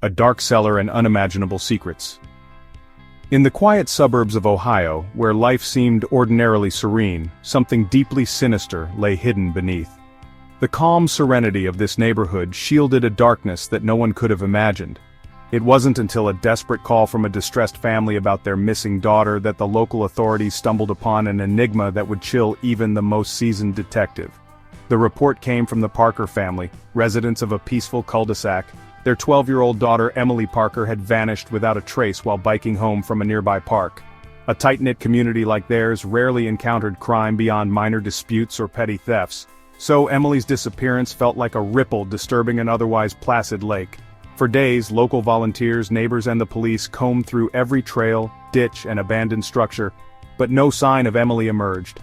a dark cellar and unimaginable secrets. In the quiet suburbs of Ohio, where life seemed ordinarily serene, something deeply sinister lay hidden beneath. The calm serenity of this neighborhood shielded a darkness that no one could have imagined. It wasn't until a desperate call from a distressed family about their missing daughter that the local authorities stumbled upon an enigma that would chill even the most seasoned detective. The report came from the Parker family, residents of a peaceful cul-de-sac. Their 12-year-old daughter Emily Parker had vanished without a trace while biking home from a nearby park. A tight-knit community like theirs rarely encountered crime beyond minor disputes or petty thefts, so Emily's disappearance felt like a ripple disturbing an otherwise placid lake. For days, local volunteers, neighbors and the police combed through every trail, ditch and abandoned structure, but no sign of Emily emerged.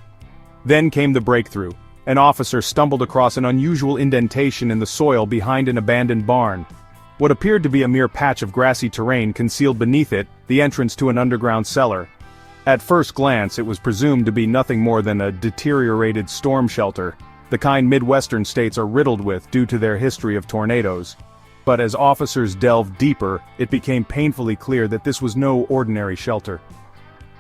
Then came the breakthrough. An officer stumbled across an unusual indentation in the soil behind an abandoned barn. What appeared to be a mere patch of grassy terrain concealed beneath it the entrance to an underground cellar. At first glance, it was presumed to be nothing more than a deteriorated storm shelter, the kind Midwestern states are riddled with due to their history of tornadoes. But as officers delved deeper, it became painfully clear that this was no ordinary shelter.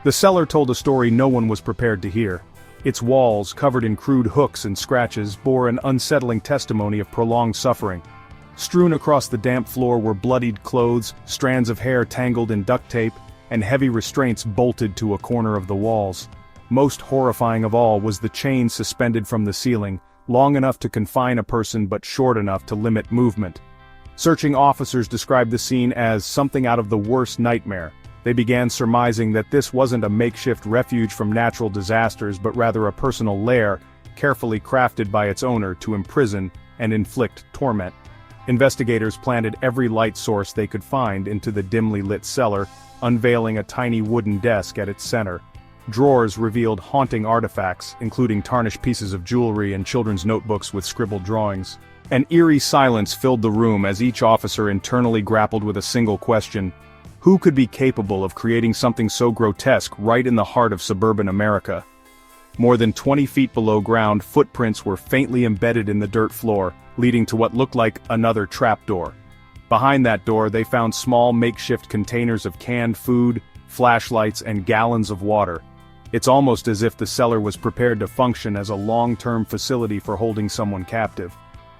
The cellar told a story no one was prepared to hear. Its walls, covered in crude hooks and scratches, bore an unsettling testimony of prolonged suffering. Strewn across the damp floor were bloodied clothes, strands of hair tangled in duct tape, and heavy restraints bolted to a corner of the walls. Most horrifying of all was the chain suspended from the ceiling, long enough to confine a person but short enough to limit movement. Searching officers described the scene as something out of the worst nightmare. They began surmising that this wasn't a makeshift refuge from natural disasters but rather a personal lair, carefully crafted by its owner to imprison and inflict torment. Investigators planted every light source they could find into the dimly lit cellar, unveiling a tiny wooden desk at its center. Drawers revealed haunting artifacts, including tarnished pieces of jewelry and children's notebooks with scribbled drawings. An eerie silence filled the room as each officer internally grappled with a single question: who could be capable of creating something so grotesque right in the heart of suburban America? More than 20 feet below ground, footprints were faintly embedded in the dirt floor, leading to what looked like another trapdoor. Behind that door, they found small makeshift containers of canned food, flashlights, and gallons of water. It's almost as if the cellar was prepared to function as a long-term facility for holding someone captive.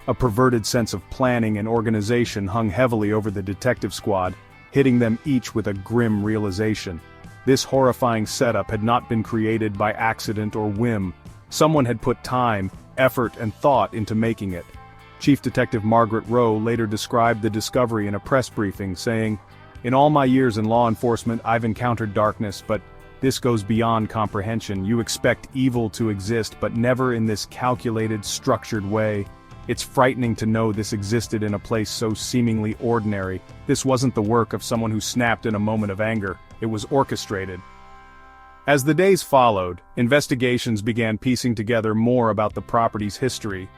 A perverted sense of planning and organization hung heavily over the detective squad, hitting them each with a grim realization. This horrifying setup had not been created by accident or whim. Someone had put time, effort, and thought into making it. Chief Detective Margaret Rowe later described the discovery in a press briefing, saying, "In all my years in law enforcement, I've encountered darkness, but this goes beyond comprehension. You expect evil to exist, but never in this calculated, structured way. It's frightening to know this existed in a place so seemingly ordinary. This wasn't the work of someone who snapped in a moment of anger. It was orchestrated." As the days followed, investigations began piecing together more about the property's history.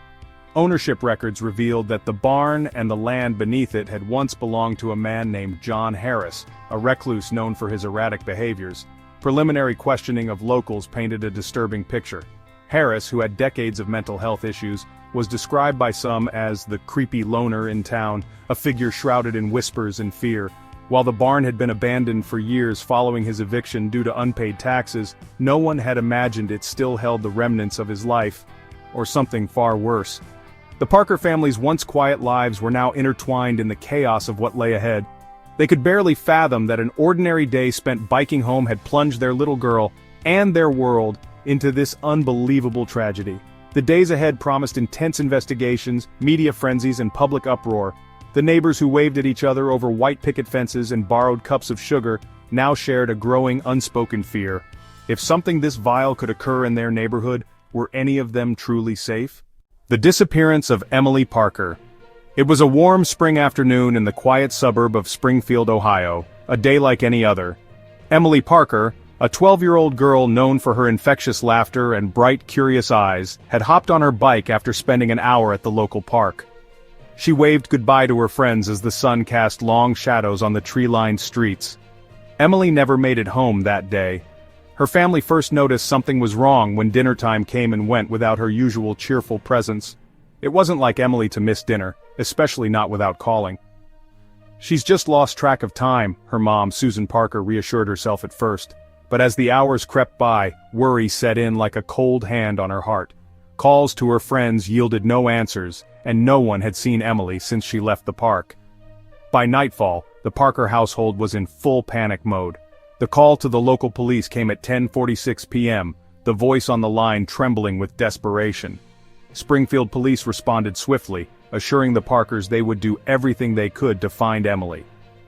Ownership records revealed that the barn and the land beneath it had once belonged to a man named John Harris, a recluse known for his erratic behaviors. Preliminary questioning of locals painted a disturbing picture. Harris, who had decades of mental health issues, was described by some as the creepy loner in town, a figure shrouded in whispers and fear. While the barn had been abandoned for years following his eviction due to unpaid taxes, no one had imagined it still held the remnants of his life, or something far worse. The Parker family's once quiet lives were now intertwined in the chaos of what lay ahead. They could barely fathom that an ordinary day spent biking home had plunged their little girl, and their world, into this unbelievable tragedy. The days ahead promised intense investigations, media frenzies, and public uproar. The neighbors who waved at each other over white picket fences and borrowed cups of sugar now shared a growing unspoken fear. If something this vile could occur in their neighborhood, were any of them truly safe? The disappearance of Emily Parker. It was a warm spring afternoon in the quiet suburb of Springfield, Ohio, a day like any other. Emily Parker, a 12-year-old girl known for her infectious laughter and bright, curious eyes, had hopped on her bike after spending an hour at the local park. She waved goodbye to her friends as the sun cast long shadows on the tree-lined streets. Emily never made it home that day. Her family first noticed something was wrong when dinner time came and went without her usual cheerful presence. It wasn't like Emily to miss dinner, especially not without calling. "She's just lost track of time," her mom, Susan Parker, reassured herself at first. But as the hours crept by, worry set in like a cold hand on her heart. Calls to her friends yielded no answers, and no one had seen Emily since she left the park. By nightfall, the Parker household was in full panic mode. The call to the local police came at 10:46 p.m., the voice on the line trembling with desperation. Springfield police responded swiftly, assuring the Parkers they would do everything they could to find Emily.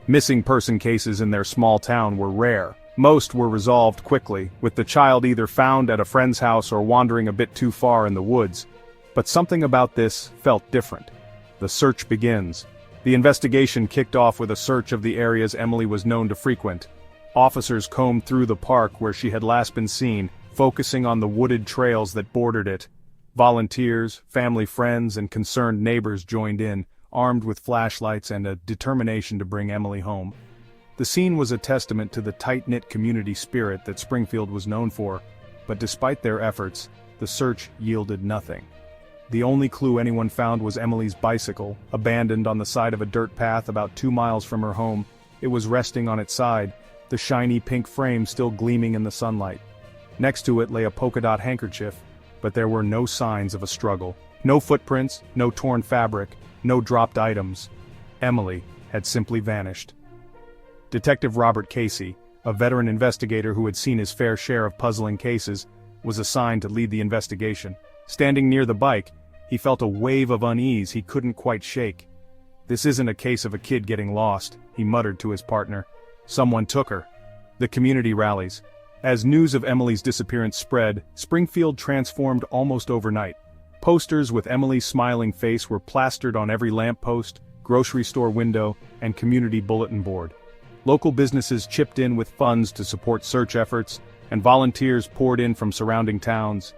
Missing person cases in their small town were rare. Most were resolved quickly, with the child either found at a friend's house or wandering a bit too far in the woods. But something about this felt different. The search begins. The investigation kicked off with a search of the areas Emily was known to frequent. Officers combed through the park where she had last been seen, focusing on the wooded trails that bordered it. Volunteers, family friends, and concerned neighbors joined in, armed with flashlights and a determination to bring Emily home. The scene was a testament to the tight-knit community spirit that Springfield was known for, but despite their efforts, the search yielded nothing. The only clue anyone found was Emily's bicycle, abandoned on the side of a dirt path about 2 miles from her home. It was resting on its side, the shiny pink frame still gleaming in the sunlight. Next to it lay a polka-dot handkerchief, but there were no signs of a struggle. No footprints, no torn fabric, no dropped items. Emily had simply vanished. Detective Robert Casey, a veteran investigator who had seen his fair share of puzzling cases, was assigned to lead the investigation. Standing near the bike, he felt a wave of unease he couldn't quite shake. "This isn't a case of a kid getting lost," he muttered to his partner. "Someone took her." The community rallies. As news of Emily's disappearance spread, Springfield transformed almost overnight. Posters with Emily's smiling face were plastered on every lamppost, grocery store window, and community bulletin board. Local businesses chipped in with funds to support search efforts, and volunteers poured in from surrounding towns.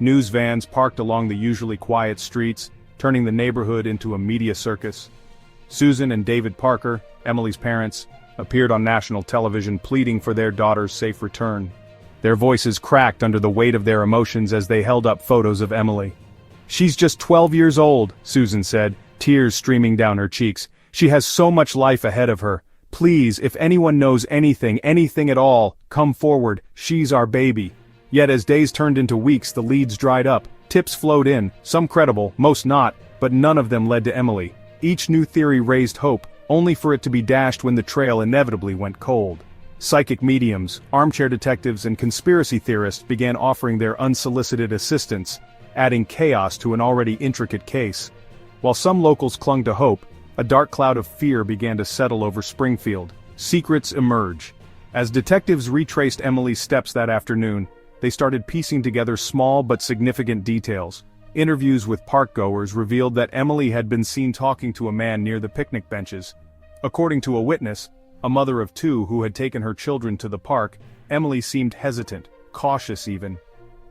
News vans parked along the usually quiet streets, turning the neighborhood into a media circus. Susan and David Parker, Emily's parents, appeared on national television pleading for their daughter's safe return. Their voices cracked under the weight of their emotions as they held up photos of Emily. "She's just 12 years old," Susan said, tears streaming down her cheeks. "She has so much life ahead of her. Please, if anyone knows anything at all, come forward. She's our baby." Yet as days turned into weeks, the leads dried up. Tips flowed in, some credible, most not, but none of them led to Emily. Each new theory raised hope, only for it to be dashed when the trail inevitably went cold. Psychic mediums, armchair detectives, and conspiracy theorists began offering their unsolicited assistance, adding chaos to an already intricate case. While some locals clung to hope, a dark cloud of fear began to settle over Springfield. Secrets emerge. As detectives retraced Emily's steps that afternoon, they started piecing together small but significant details. Interviews with park-goers revealed that Emily had been seen talking to a man near the picnic benches. According to a witness, a mother of 2 who had taken her children to the park, Emily seemed hesitant, cautious even.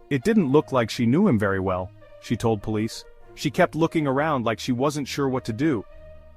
"It didn't look like she knew him very well," she told police. "She kept looking around like she wasn't sure what to do."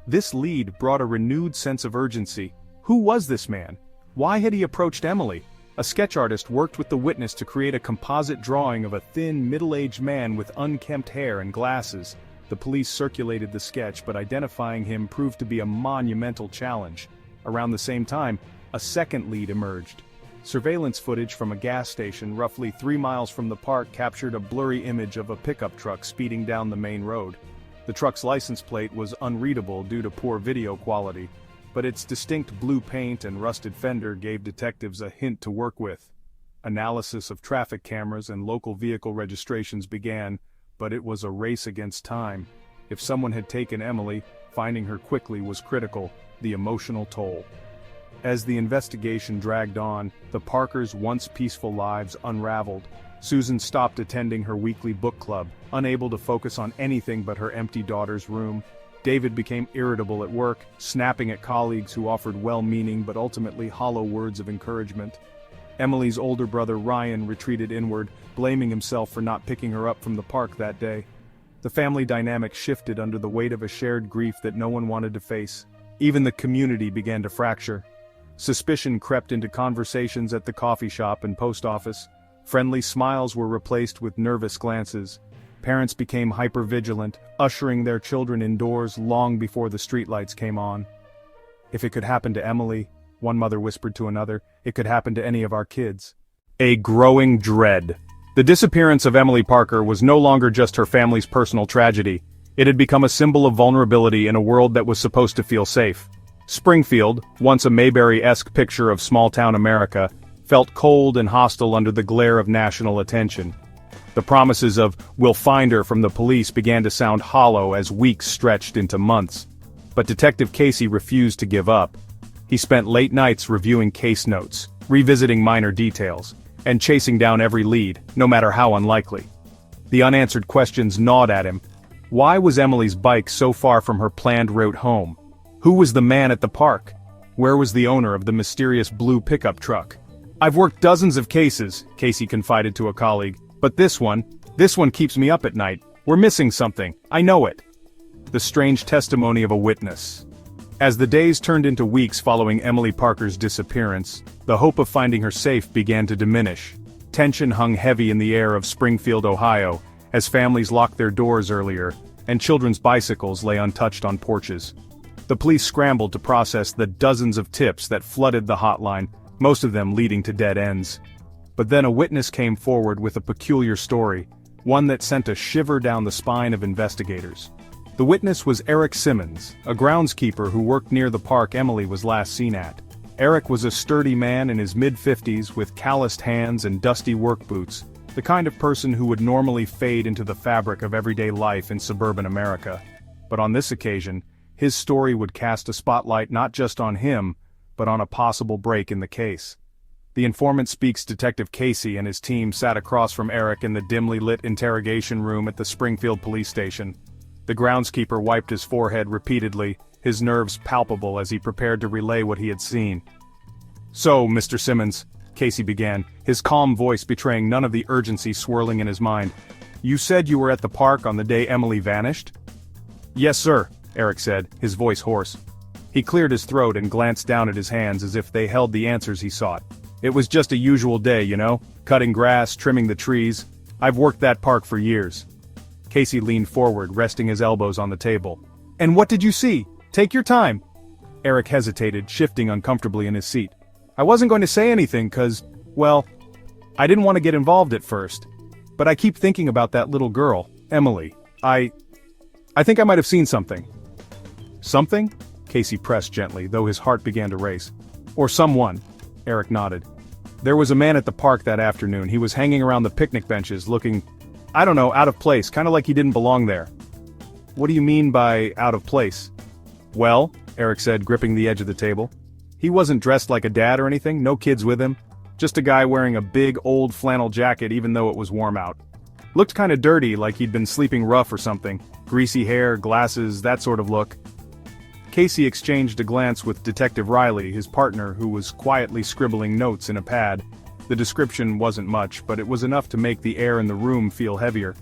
This lead brought a renewed sense of urgency. Who was this man? Why had he approached Emily? A sketch artist worked with the witness to create a composite drawing of a thin, middle-aged man with unkempt hair and glasses. The police circulated the sketch, but identifying him proved to be a monumental challenge. Around the same time, a second lead emerged. Surveillance footage from a gas station roughly 3 miles from the park captured a blurry image of a pickup truck speeding down the main road. The truck's license plate was unreadable due to poor video quality, but its distinct blue paint and rusted fender gave detectives a hint to work with. Analysis of traffic cameras and local vehicle registrations began, but it was a race against time. If someone had taken Emily, finding her quickly was critical, the emotional toll. As the investigation dragged on, the Parkers' once peaceful lives unraveled. Susan stopped attending her weekly book club, unable to focus on anything but her empty daughter's room. David became irritable at work, snapping at colleagues who offered well-meaning but ultimately hollow words of encouragement. Emily's older brother Ryan retreated inward, blaming himself for not picking her up from the park that day. The family dynamic shifted under the weight of a shared grief that no one wanted to face. Even the community began to fracture. Suspicion crept into conversations at the coffee shop and post office. Friendly smiles were replaced with nervous glances. Parents became hyper-vigilant, ushering their children indoors long before the streetlights came on. If it could happen to Emily, one mother whispered to another, it could happen to any of our kids. A growing dread. The disappearance of Emily Parker was no longer just her family's personal tragedy. It had become a symbol of vulnerability in a world that was supposed to feel safe. Springfield, once a Mayberry-esque picture of small-town America, felt cold and hostile under the glare of national attention. The promises of "we'll find her" from the police began to sound hollow as weeks stretched into months. But Detective Casey refused to give up. He spent late nights reviewing case notes, revisiting minor details, and chasing down every lead, no matter how unlikely. The unanswered questions gnawed at him. Why was Emily's bike so far from her planned route home? Who was the man at the park? Where was the owner of the mysterious blue pickup truck? "I've worked dozens of cases," Casey confided to a colleague, "but this one keeps me up at night. We're missing something, I know it." The strange testimony of a witness. As the days turned into weeks following Emily Parker's disappearance, the hope of finding her safe began to diminish. Tension hung heavy in the air of Springfield, Ohio, as families locked their doors earlier, and children's bicycles lay untouched on porches. The police scrambled to process the dozens of tips that flooded the hotline, most of them leading to dead ends. But then a witness came forward with a peculiar story, one that sent a shiver down the spine of investigators. The witness was Eric Simmons, a groundskeeper who worked near the park Emily was last seen at. Eric was a sturdy man in his mid-50s with calloused hands and dusty work boots, the kind of person who would normally fade into the fabric of everyday life in suburban America. But on this occasion, his story would cast a spotlight not just on him, but on a possible break in the case. The informant speaks Detective Casey and his team sat across from Eric in the dimly lit interrogation room at the Springfield police station. The groundskeeper wiped his forehead repeatedly, his nerves palpable as he prepared to relay what he had seen. "So, Mr. Simmons," Casey began, his calm voice betraying none of the urgency swirling in his mind. "You said you were at the park on the day Emily vanished?" "Yes, sir," Eric said, his voice hoarse. He cleared his throat and glanced down at his hands as if they held the answers he sought. "It was just a usual day, you know, cutting grass, trimming the trees. I've worked that park for years." Casey leaned forward, resting his elbows on the table. "And what did you see? Take your time." Eric hesitated, shifting uncomfortably in his seat. "I wasn't going to say anything well, I didn't want to get involved at first. But I keep thinking about that little girl, Emily. I think I might have seen something." "Something?" Casey pressed gently, though his heart began to race. "Or someone," Eric nodded. "There was a man at the park that afternoon. He was hanging around the picnic benches looking, I don't know, out of place, kind of like he didn't belong there." "What do you mean by out of place?" "Well," Eric said, gripping the edge of the table, "he wasn't dressed like a dad or anything, no kids with him. Just a guy wearing a big old flannel jacket even though it was warm out. Looked kinda dirty, like he'd been sleeping rough or something. Greasy hair, glasses, that sort of look." Casey exchanged a glance with Detective Riley, his partner, who was quietly scribbling notes in a pad. The description wasn't much, but it was enough to make the air in the room feel heavier.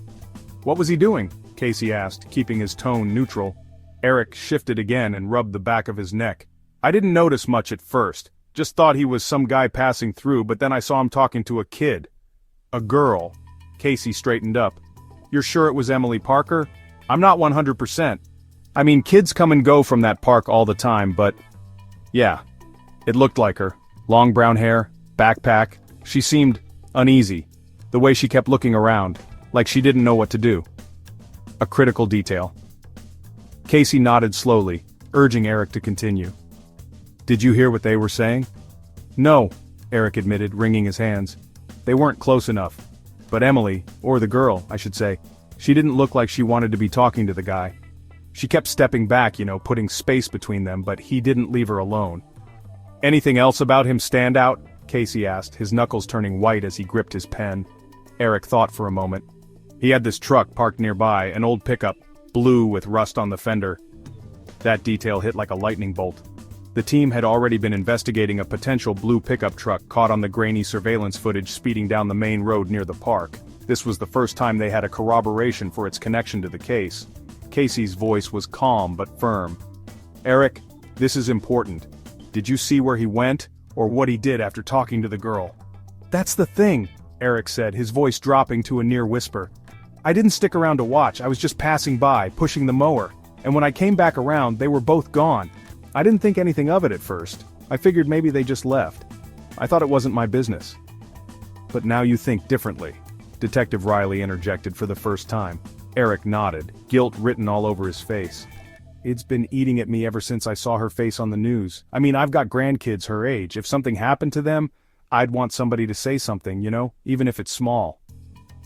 "What was he doing?" Casey asked, keeping his tone neutral. Eric shifted again and rubbed the back of his neck. "I didn't notice much at first. Just thought he was some guy passing through, but then I saw him talking to a kid." "A girl." Casey straightened up. "You're sure it was Emily Parker?" "I'm not 100%. I mean, kids come and go from that park all the time, but yeah, it looked like her. Long brown hair, backpack. She seemed uneasy, the way she kept looking around, like she didn't know what to do." A critical detail. Casey nodded slowly, urging Eric to continue. "Did you hear what they were saying?" "No," Eric admitted, wringing his hands. "They weren't close enough. But Emily, or the girl, I should say, she didn't look like she wanted to be talking to the guy. She kept stepping back, putting space between them, but he didn't leave her alone." "Anything else about him stand out?" Casey asked, his knuckles turning white as he gripped his pen. Eric thought for a moment. He had this truck parked nearby, an old pickup, blue with rust on the fender. That detail hit like a lightning bolt. The team had already been investigating a potential blue pickup truck caught on the grainy surveillance footage speeding down the main road near the park. This was the first time they had a corroboration for its connection to the case. Casey's voice was calm but firm. "Eric, this is important. Did you see where he went, or what he did after talking to the girl?" "That's the thing," Eric said, his voice dropping to a near whisper. "I didn't stick around to watch, I was just passing by, pushing the mower, and when I came back around, they were both gone. I didn't think anything of it at first. I figured maybe they just left. I thought it wasn't my business. But now you think differently. Detective Riley interjected for the first time. Eric nodded, guilt written all over his face. It's been eating at me ever since I saw her face on the news. I mean, I've got grandkids her age. If something happened to them, I'd want somebody to say something, even if it's small.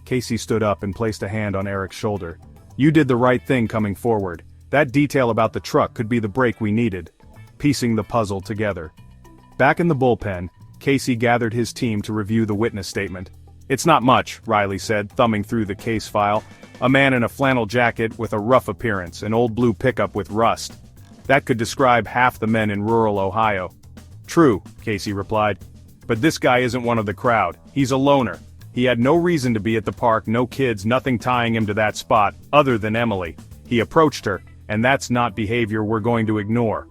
Casey stood up and placed a hand on Eric's shoulder. You did the right thing coming forward. That detail about the truck could be the break we needed. Piecing the puzzle together. Back in the bullpen, Casey gathered his team to review the witness statement. It's not much, Riley said, thumbing through the case file. A man in a flannel jacket with a rough appearance, an old blue pickup with rust. That could describe half the men in rural Ohio. True, Casey replied. But this guy isn't one of the crowd. He's a loner. He had no reason to be at the park, no kids, nothing tying him to that spot, other than Emily. He approached her, and that's not behavior we're going to ignore.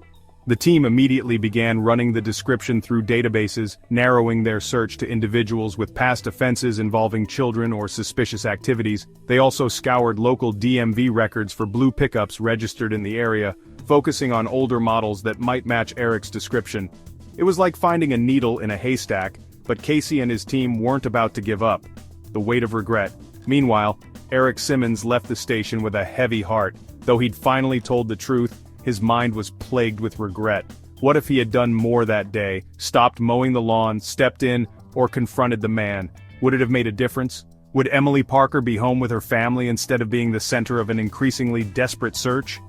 The team immediately began running the description through databases, narrowing their search to individuals with past offenses involving children or suspicious activities. They also scoured local DMV records for blue pickups registered in the area, focusing on older models that might match Eric's description. It was like finding a needle in a haystack, but Casey and his team weren't about to give up. The weight of regret. Meanwhile, Eric Simmons left the station with a heavy heart. Though he'd finally told the truth, his mind was plagued with regret. What if he had done more that day, stopped mowing the lawn, stepped in, or confronted the man? Would it have made a difference? Would Emily Parker be home with her family instead of being the center of an increasingly desperate search?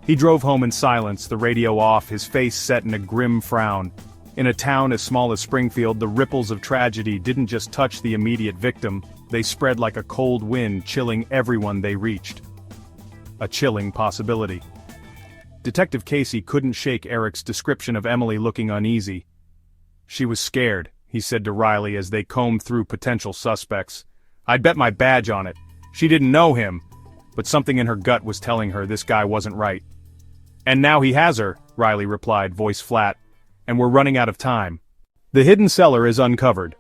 He drove home in silence, the radio off, his face set in a grim frown. In a town as small as Springfield, the ripples of tragedy didn't just touch the immediate victim, they spread like a cold wind, chilling everyone they reached. A chilling possibility. Detective Casey couldn't shake Eric's description of Emily looking uneasy. She was scared, he said to Riley as they combed through potential suspects. I'd bet my badge on it. She didn't know him, but something in her gut was telling her this guy wasn't right. And now he has her, Riley replied, voice flat. And we're running out of time. The hidden cellar is uncovered.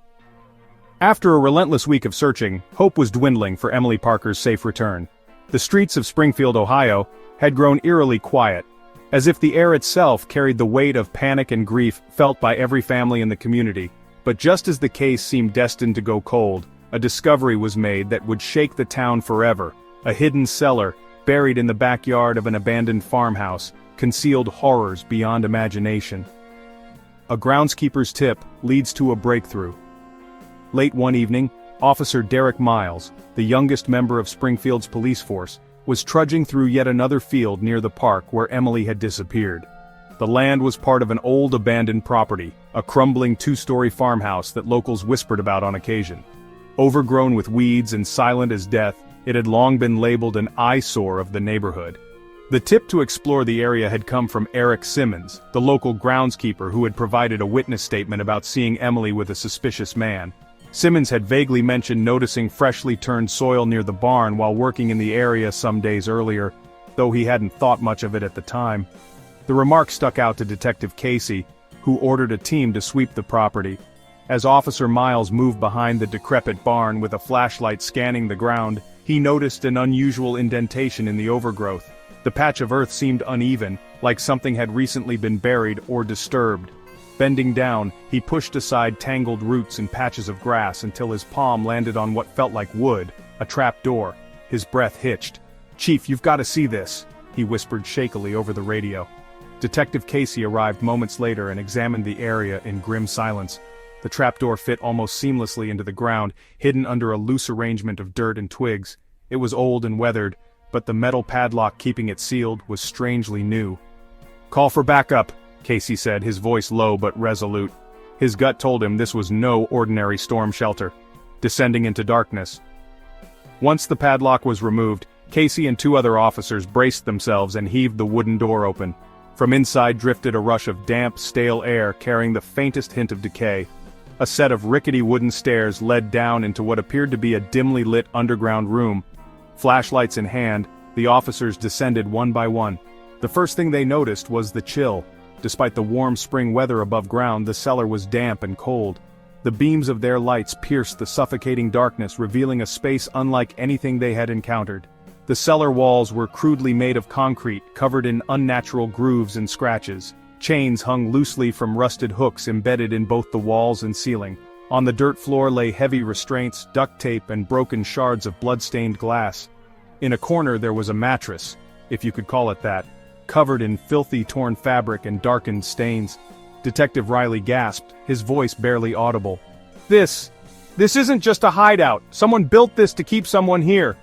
After a relentless week of searching, hope was dwindling for Emily Parker's safe return. The streets of Springfield, Ohio, had grown eerily quiet, as if the air itself carried the weight of panic and grief felt by every family in the community. But just as the case seemed destined to go cold, a discovery was made that would shake the town forever. A hidden cellar, buried in the backyard of an abandoned farmhouse, concealed horrors beyond imagination. A groundskeeper's tip leads to a breakthrough. Late one evening, Officer Derek Miles, the youngest member of Springfield's police force, was trudging through yet another field near the park where Emily had disappeared. The land was part of an old abandoned property, a crumbling two-story farmhouse that locals whispered about on occasion. Overgrown with weeds and silent as death, it had long been labeled an eyesore of the neighborhood. The tip to explore the area had come from Eric Simmons, the local groundskeeper who had provided a witness statement about seeing Emily with a suspicious man. Simmons had vaguely mentioned noticing freshly turned soil near the barn while working in the area some days earlier, though he hadn't thought much of it at the time. The remark stuck out to Detective Casey, who ordered a team to sweep the property. As Officer Miles moved behind the decrepit barn with a flashlight scanning the ground, he noticed an unusual indentation in the overgrowth. The patch of earth seemed uneven, like something had recently been buried or disturbed. Bending down, he pushed aside tangled roots and patches of grass until his palm landed on what felt like wood, a trap door. His breath hitched. "Chief, you've got to see this," he whispered shakily over the radio. Detective Casey arrived moments later and examined the area in grim silence. The trapdoor fit almost seamlessly into the ground, hidden under a loose arrangement of dirt and twigs. It was old and weathered, but the metal padlock keeping it sealed was strangely new. "Call for backup," Casey said, his voice low but resolute. His gut told him this was no ordinary storm shelter. Descending into darkness. Once the padlock was removed, Casey and two other officers braced themselves and heaved the wooden door open. From inside drifted a rush of damp, stale air carrying the faintest hint of decay. A set of rickety wooden stairs led down into what appeared to be a dimly lit underground room. Flashlights in hand, the officers descended one by one. The first thing they noticed was the chill. Despite the warm spring weather above ground, the cellar was damp and cold. The beams of their lights pierced the suffocating darkness, revealing a space unlike anything they had encountered. The cellar walls were crudely made of concrete, covered in unnatural grooves and scratches. Chains hung loosely from rusted hooks embedded in both the walls and ceiling. On the dirt floor lay heavy restraints, duct tape, and broken shards of blood-stained glass. In a corner there was a mattress, if you could call it that, covered in filthy torn fabric and darkened stains. Detective Riley gasped, his voice barely audible. This isn't just a hideout. Someone built this to keep someone here."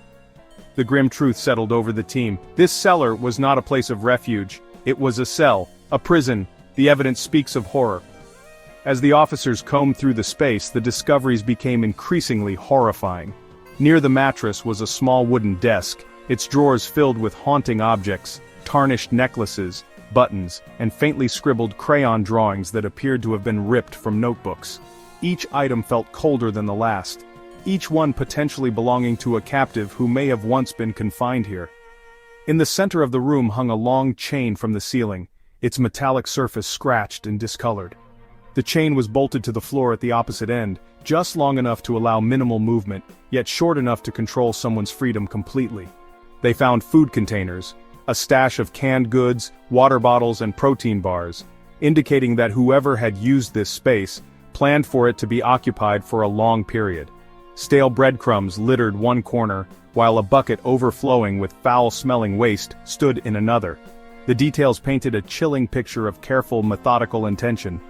The grim truth settled over the team. This cellar was not a place of refuge. It was a cell, a prison. The evidence speaks of horror. As the officers combed through the space, the discoveries became increasingly horrifying. Near the mattress was a small wooden desk, its drawers filled with haunting objects, tarnished necklaces, buttons, and faintly scribbled crayon drawings that appeared to have been ripped from notebooks. Each item felt colder than the last, each one potentially belonging to a captive who may have once been confined here. In the center of the room hung a long chain from the ceiling, its metallic surface scratched and discolored. The chain was bolted to the floor at the opposite end, just long enough to allow minimal movement, yet short enough to control someone's freedom completely. They found food containers, a stash of canned goods, water bottles, and protein bars, indicating that whoever had used this space planned for it to be occupied for a long period. Stale breadcrumbs littered one corner, while a bucket overflowing with foul-smelling waste stood in another. The details painted a chilling picture of careful, methodical intention.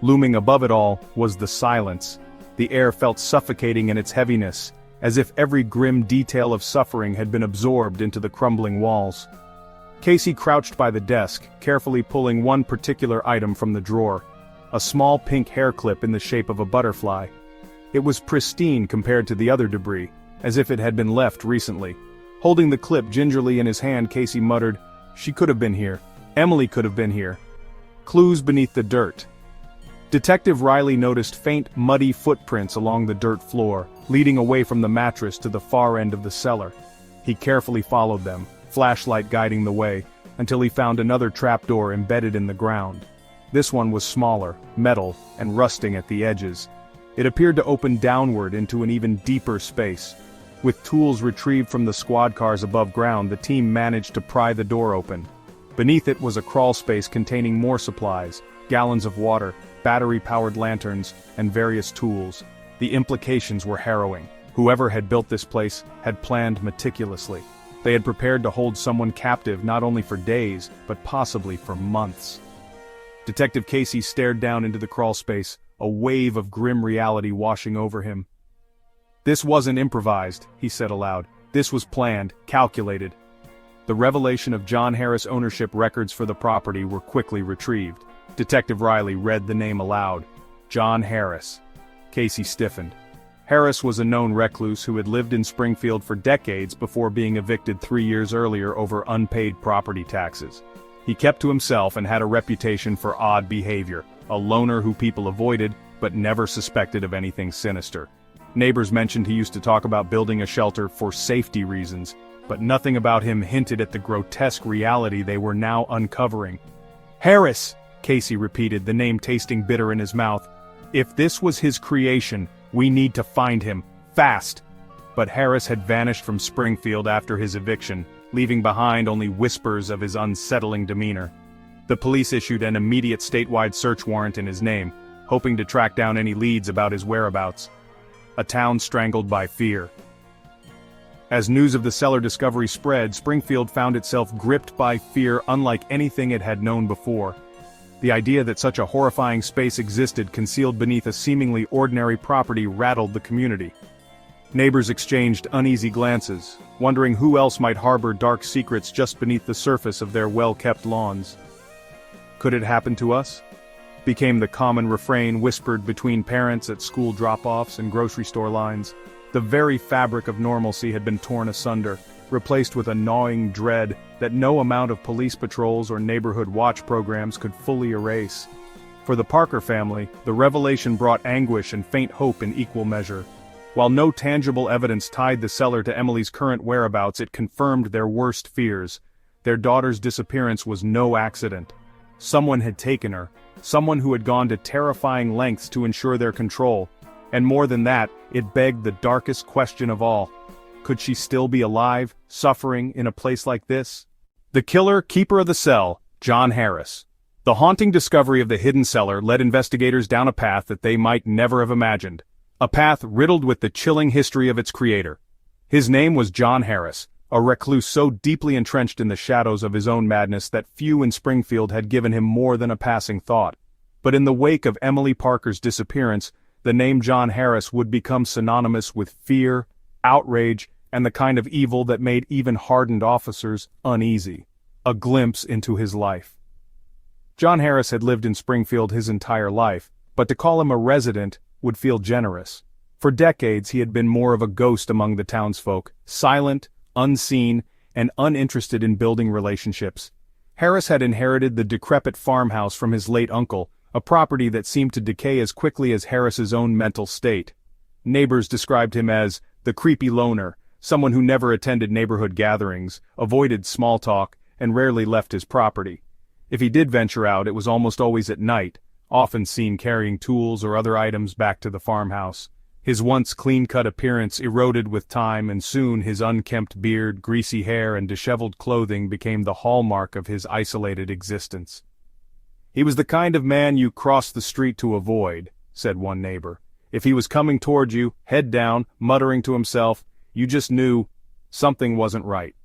Looming above it all was the silence. The air felt suffocating in its heaviness, as if every grim detail of suffering had been absorbed into the crumbling walls. Casey crouched by the desk, carefully pulling one particular item from the drawer, a small pink hair clip in the shape of a butterfly. It was pristine compared to the other debris, as if it had been left recently. Holding the clip gingerly in his hand, Casey muttered, "She could have been here. Emily could have been here." Clues beneath the dirt. Detective Riley noticed faint, muddy footprints along the dirt floor, leading away from the mattress to the far end of the cellar. He carefully followed them, flashlight guiding the way, until he found another trapdoor embedded in the ground. This one was smaller, metal, and rusting at the edges. It appeared to open downward into an even deeper space. With tools retrieved from the squad cars above ground, the team managed to pry the door open. Beneath it was a crawl space containing more supplies, gallons of water, battery-powered lanterns, and various tools. The implications were harrowing. Whoever had built this place had planned meticulously. They had prepared to hold someone captive not only for days, but possibly for months. Detective Casey stared down into the crawl space, a wave of grim reality washing over him. "This wasn't improvised," he said aloud. "This was planned, calculated." The revelation of John Harris' ownership records for the property were quickly retrieved. Detective Riley read the name aloud. John Harris. Casey stiffened. Harris was a known recluse who had lived in Springfield for decades before being evicted 3 years earlier over unpaid property taxes. He kept to himself and had a reputation for odd behavior, a loner who people avoided, but never suspected of anything sinister. Neighbors mentioned he used to talk about building a shelter for safety reasons, but nothing about him hinted at the grotesque reality they were now uncovering. "Harris!" Casey repeated, the name tasting bitter in his mouth. "If this was his creation, we need to find him, fast." But Harris had vanished from Springfield after his eviction, leaving behind only whispers of his unsettling demeanor. The police issued an immediate statewide search warrant in his name, hoping to track down any leads about his whereabouts. A town strangled by fear. As news of the cellar discovery spread, Springfield found itself gripped by fear unlike anything it had known before. The idea that such a horrifying space existed concealed beneath a seemingly ordinary property rattled the community. Neighbors exchanged uneasy glances, wondering who else might harbor dark secrets just beneath the surface of their well-kept lawns. "Could it happen to us?" became the common refrain whispered between parents at school drop-offs and grocery store lines. The very fabric of normalcy had been torn asunder, replaced with a gnawing dread that no amount of police patrols or neighborhood watch programs could fully erase. For the Parker family, the revelation brought anguish and faint hope in equal measure. While no tangible evidence tied the cellar to Emily's current whereabouts, it confirmed their worst fears. Their daughter's disappearance was no accident. Someone had taken her, someone who had gone to terrifying lengths to ensure their control. And more than that, it begged the darkest question of all. Could she still be alive, suffering in a place like this? The killer, keeper of the cell, John Harris. The haunting discovery of the hidden cellar led investigators down a path that they might never have imagined. A path riddled with the chilling history of its creator. His name was John Harris, a recluse so deeply entrenched in the shadows of his own madness that few in Springfield had given him more than a passing thought. But in the wake of Emily Parker's disappearance, the name John Harris would become synonymous with fear, outrage, and the kind of evil that made even hardened officers uneasy. A glimpse into his life. John Harris had lived in Springfield his entire life, but to call him a resident would feel generous. For decades he had been more of a ghost among the townsfolk, silent, unseen, and uninterested in building relationships. Harris had inherited the decrepit farmhouse from his late uncle, a property that seemed to decay as quickly as Harris's own mental state. Neighbors described him as the creepy loner, someone who never attended neighborhood gatherings, avoided small talk, and rarely left his property. If he did venture out, it was almost always at night, often seen carrying tools or other items back to the farmhouse. His once clean-cut appearance eroded with time, and soon his unkempt beard, greasy hair, and disheveled clothing became the hallmark of his isolated existence. "He was the kind of man you crossed the street to avoid," said one neighbor. "If he was coming toward you, head down, muttering to himself, you just knew something wasn't right."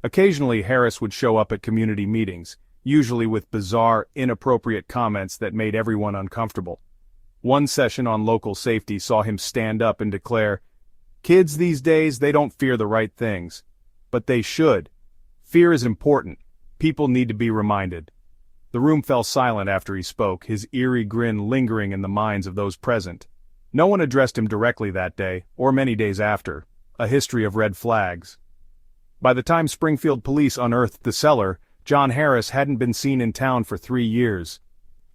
Occasionally Harris would show up at community meetings, usually with bizarre, inappropriate comments that made everyone uncomfortable. One session on local safety saw him stand up and declare, "Kids these days, they don't fear the right things. But they should. Fear is important. People need to be reminded." The room fell silent after he spoke, his eerie grin lingering in the minds of those present. No one addressed him directly that day, or many days after. A history of red flags. By the time Springfield police unearthed the cellar, John Harris hadn't been seen in town for 3 years.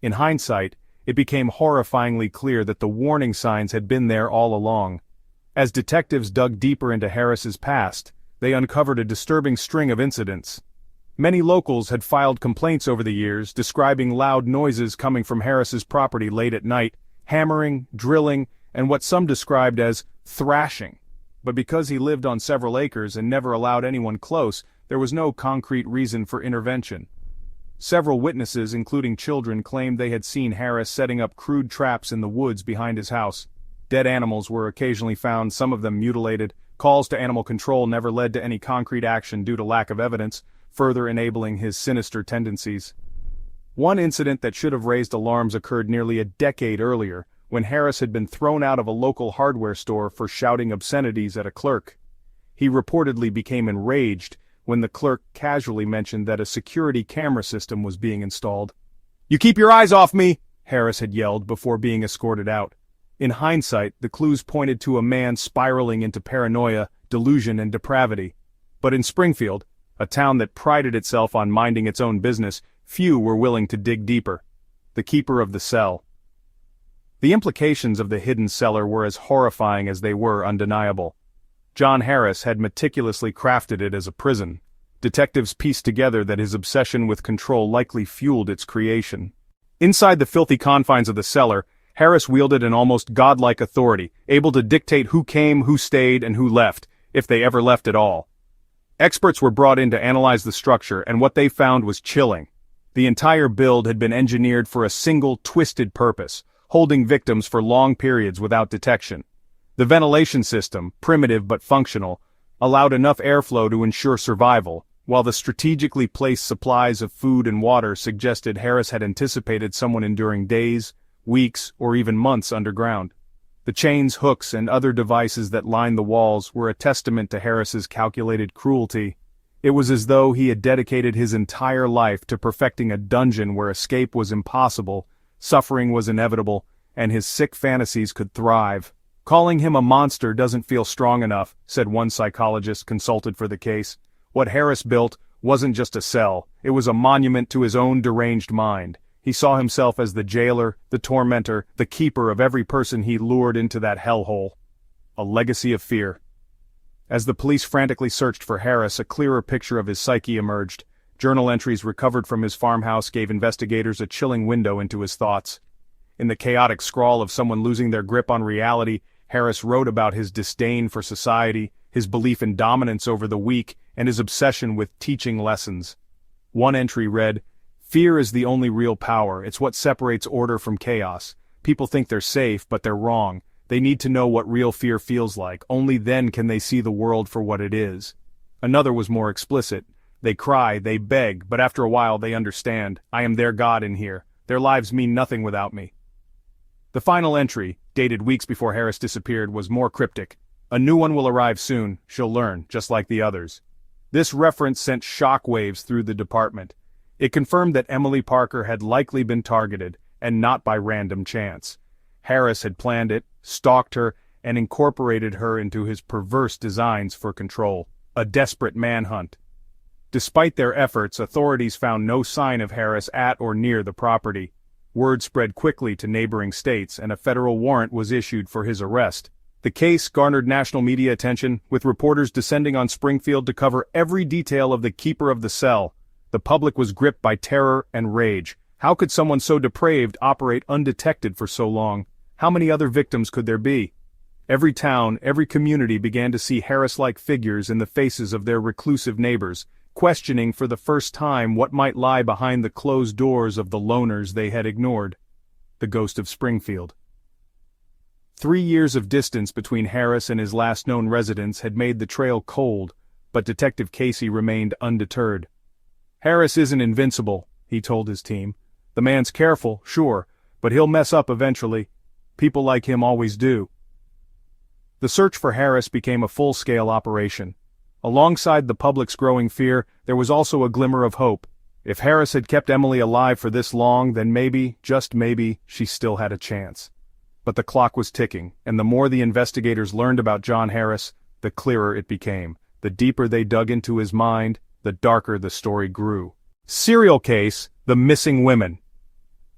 In hindsight, it became horrifyingly clear that the warning signs had been there all along. As detectives dug deeper into Harris's past, they uncovered a disturbing string of incidents. Many locals had filed complaints over the years, describing loud noises coming from Harris's property late at night, hammering, drilling, and what some described as thrashing. But because he lived on several acres and never allowed anyone close, there was no concrete reason for intervention. Several witnesses, including children, claimed they had seen Harris setting up crude traps in the woods behind his house. Dead animals were occasionally found, some of them mutilated. Calls to animal control never led to any concrete action due to lack of evidence, further enabling his sinister tendencies. One incident that should have raised alarms occurred nearly a decade earlier, when Harris had been thrown out of a local hardware store for shouting obscenities at a clerk. He reportedly became enraged when the clerk casually mentioned that a security camera system was being installed. "You keep your eyes off me!" Harris had yelled before being escorted out. In hindsight, the clues pointed to a man spiraling into paranoia, delusion, and depravity. But in Springfield, a town that prided itself on minding its own business, few were willing to dig deeper. The keeper of the cell. The implications of the hidden cellar were as horrifying as they were undeniable. John Harris had meticulously crafted it as a prison. Detectives pieced together that his obsession with control likely fueled its creation. Inside the filthy confines of the cellar, Harris wielded an almost godlike authority, able to dictate who came, who stayed, and who left, if they ever left at all. Experts were brought in to analyze the structure, and what they found was chilling. The entire build had been engineered for a single, twisted purpose, holding victims for long periods without detection. The ventilation system, primitive but functional, allowed enough airflow to ensure survival, while the strategically placed supplies of food and water suggested Harris had anticipated someone enduring days, weeks, or even months underground. The chains, hooks, and other devices that lined the walls were a testament to Harris's calculated cruelty. It was as though he had dedicated his entire life to perfecting a dungeon where escape was impossible, suffering was inevitable, and his sick fantasies could thrive. "Calling him a monster doesn't feel strong enough," said one psychologist consulted for the case. What Harris built wasn't just a cell, it was a monument to his own deranged mind. He saw himself as the jailer, the tormentor, the keeper of every person he lured into that hellhole. A legacy of fear. As the police frantically searched for Harris, a clearer picture of his psyche emerged. Journal entries recovered from his farmhouse gave investigators a chilling window into his thoughts. In the chaotic scrawl of someone losing their grip on reality, Harris wrote about his disdain for society, his belief in dominance over the weak, and his obsession with teaching lessons. One entry read, Fear is the only real power. It's what separates order from chaos. People think they're safe, but they're wrong. They need to know what real fear feels like. Only then can they see the world for what it is. Another was more explicit. They cry, they beg, but after a while they understand. I am their God in here. Their lives mean nothing without me. The final entry, dated weeks before Harris disappeared, was more cryptic. A new one will arrive soon, she'll learn, just like the others. This reference sent shockwaves through the department. It confirmed that Emily Parker had likely been targeted, and not by random chance. Harris had planned it, stalked her, and incorporated her into his perverse designs for control. A desperate manhunt. Despite their efforts, authorities found no sign of Harris at or near the property. Word spread quickly to neighboring states, and a federal warrant was issued for his arrest. The case garnered national media attention, with reporters descending on Springfield to cover every detail of the keeper of the cell. The public was gripped by terror and rage. How could someone so depraved operate undetected for so long? How many other victims could there be? Every town, every community began to see Harris-like figures in the faces of their reclusive neighbors, questioning for the first time what might lie behind the closed doors of the loners they had ignored. The ghost of Springfield. 3 years of distance between Harris and his last known residence had made the trail cold, but Detective Casey remained undeterred. Harris isn't invincible, he told his team. The man's careful, sure, but he'll mess up eventually. People like him always do. The search for Harris became a full-scale operation. Alongside the public's growing fear, there was also a glimmer of hope. If Harris had kept Emily alive for this long, then maybe, just maybe, she still had a chance. But the clock was ticking, and the more the investigators learned about John Harris, the clearer it became. The deeper they dug into his mind, the darker the story grew. Serial case, The Missing Women.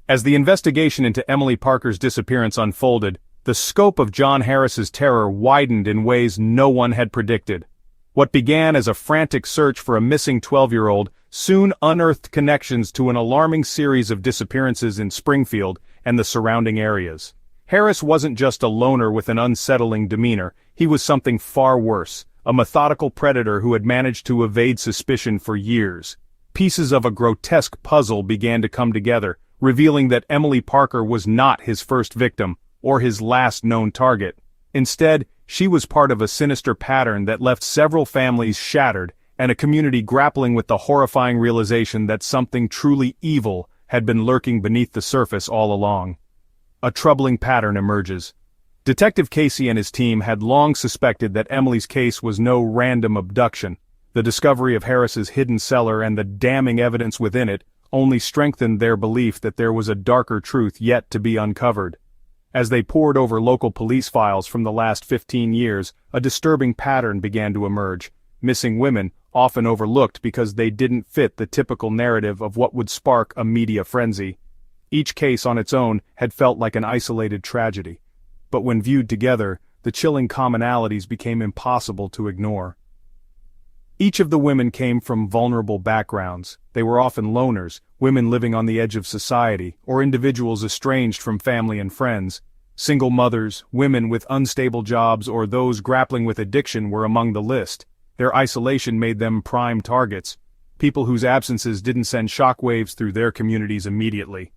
As the investigation into Emily Parker's disappearance unfolded, the scope of John Harris's terror widened in ways no one had predicted. What began as a frantic search for a missing 12-year-old soon unearthed connections to an alarming series of disappearances in Springfield and the surrounding areas. Harris wasn't just a loner with an unsettling demeanor, he was something far worse, a methodical predator who had managed to evade suspicion for years. Pieces of a grotesque puzzle began to come together, revealing that Emily Parker was not his first victim, or his last known target. Instead, she was part of a sinister pattern that left several families shattered, and a community grappling with the horrifying realization that something truly evil had been lurking beneath the surface all along. A troubling pattern emerges. Detective Casey and his team had long suspected that Emily's case was no random abduction. The discovery of Harris's hidden cellar and the damning evidence within it only strengthened their belief that there was a darker truth yet to be uncovered. As they pored over local police files from the last 15 years, a disturbing pattern began to emerge. Missing women, often overlooked because they didn't fit the typical narrative of what would spark a media frenzy. Each case on its own had felt like an isolated tragedy. But when viewed together, the chilling commonalities became impossible to ignore. Each of the women came from vulnerable backgrounds. They were often loners, women living on the edge of society, or individuals estranged from family and friends. Single mothers, women with unstable jobs, or those grappling with addiction were among the list. Their isolation made them prime targets, people whose absences didn't send shockwaves through their communities immediately.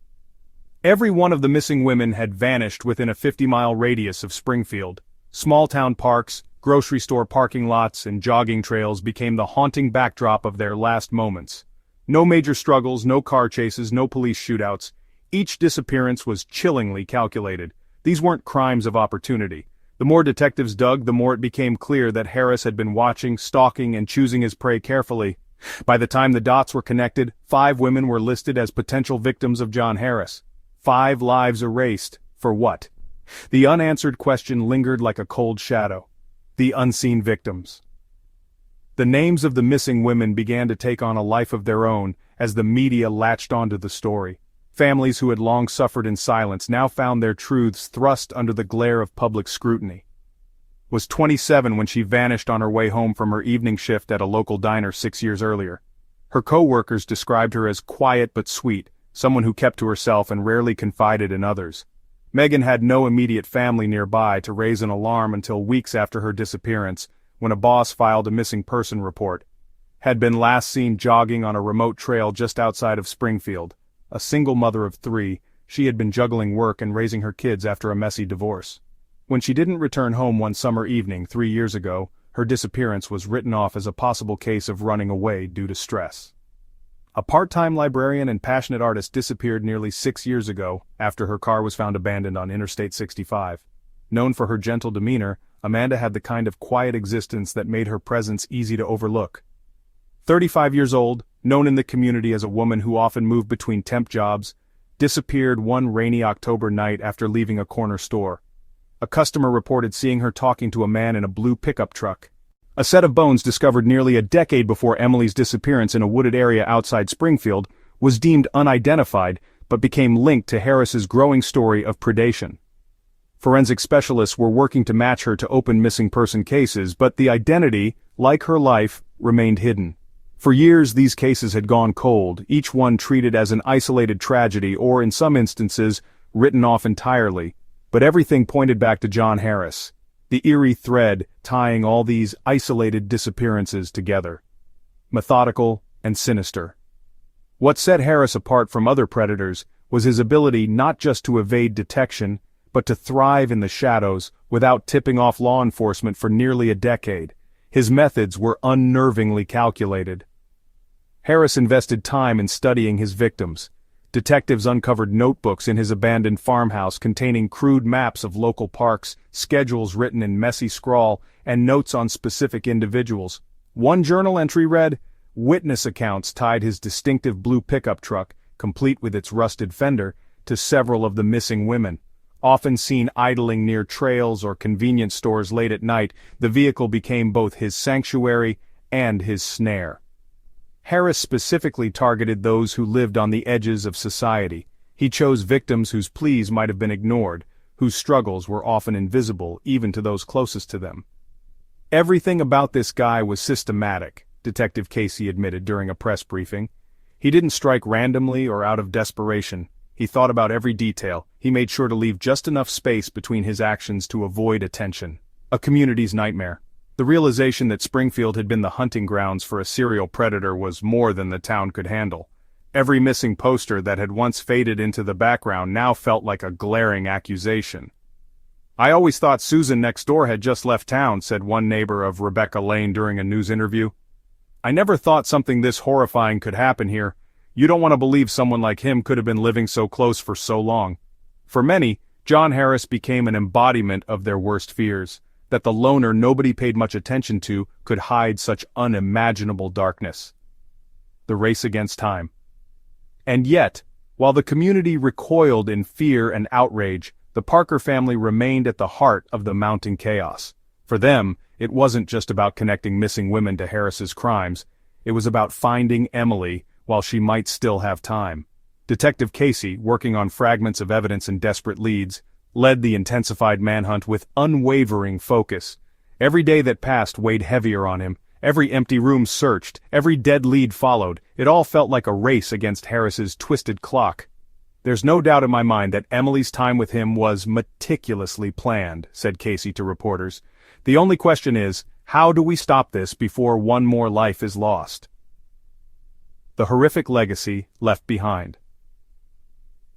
Every one of the missing women had vanished within a 50-mile radius of Springfield. Small-town parks, grocery store parking lots, and jogging trails became the haunting backdrop of their last moments. No major struggles, no car chases, no police shootouts. Each disappearance was chillingly calculated. These weren't crimes of opportunity. The more detectives dug, the more it became clear that Harris had been watching, stalking, and choosing his prey carefully. By the time the dots were connected, 5 women were listed as potential victims of John Harris. 5 lives erased. For what? The unanswered question lingered like a cold shadow. The unseen victims. The names of the missing women began to take on a life of their own as the media latched onto the story. Families who had long suffered in silence now found their truths thrust under the glare of public scrutiny. Was 27 when she vanished on her way home from her evening shift at a local diner 6 years earlier. Her co-workers described her as quiet but sweet, someone who kept to herself and rarely confided in others. Megan had no immediate family nearby to raise an alarm until weeks after her disappearance, when a boss filed a missing person report. had been last seen jogging on a remote trail just outside of Springfield. A single mother of 3, she had been juggling work and raising her kids after a messy divorce. When she didn't return home one summer evening 3 years ago, her disappearance was written off as a possible case of running away due to stress. A part-time librarian and passionate artist disappeared nearly 6 years ago after her car was found abandoned on Interstate 65. Known for her gentle demeanor, Amanda had the kind of quiet existence that made her presence easy to overlook. 35 years old, known in the community as a woman who often moved between temp jobs, disappeared one rainy October night after leaving a corner store. A customer reported seeing her talking to a man in a blue pickup truck. A set of bones discovered nearly a decade before Emily's disappearance in a wooded area outside Springfield was deemed unidentified but became linked to Harris's growing story of predation. Forensic specialists were working to match her to open missing person cases, but the identity, like her life, remained hidden. For years these cases had gone cold, each one treated as an isolated tragedy or, in some instances, written off entirely. But everything pointed back to John Harris, the eerie thread tying all these isolated disappearances together. Methodical and sinister. What set Harris apart from other predators was his ability not just to evade detection, but to thrive in the shadows without tipping off law enforcement for nearly a decade. His methods were unnervingly calculated. Harris invested time in studying his victims. Detectives uncovered notebooks in his abandoned farmhouse containing crude maps of local parks, schedules written in messy scrawl, and notes on specific individuals. One journal entry read, "Witness accounts tied his distinctive blue pickup truck, complete with its rusted fender, to several of the missing women. Often seen idling near trails or convenience stores late at night, the vehicle became both his sanctuary and his snare." Harris specifically targeted those who lived on the edges of society. He chose victims whose pleas might have been ignored, whose struggles were often invisible even to those closest to them. Everything about this guy was systematic, Detective Casey admitted during a press briefing. He didn't strike randomly or out of desperation. He thought about every detail. He made sure to leave just enough space between his actions to avoid attention. A community's nightmare. The realization that Springfield had been the hunting grounds for a serial predator was more than the town could handle. Every missing poster that had once faded into the background now felt like a glaring accusation. "I always thought Susan next door had just left town," said one neighbor of Rebecca Lane during a news interview. "I never thought something this horrifying could happen here. You don't want to believe someone like him could have been living so close for so long." For many, John Harris became an embodiment of their worst fears, that the loner nobody paid much attention to could hide such unimaginable darkness. The race against time. And yet, while the community recoiled in fear and outrage, the Parker family remained at the heart of the mounting chaos. For them, it wasn't just about connecting missing women to Harris's crimes, it was about finding Emily while she might still have time. Detective Casey, working on fragments of evidence and desperate leads, led the intensified manhunt with unwavering focus. Every day that passed weighed heavier on him. Every empty room searched, every dead lead followed. It all felt like a race against Harris's twisted clock. "There's no doubt in my mind that Emily's time with him was meticulously planned," said Casey to reporters. "The only question is, how do we stop this before one more life is lost?" The horrific legacy left behind.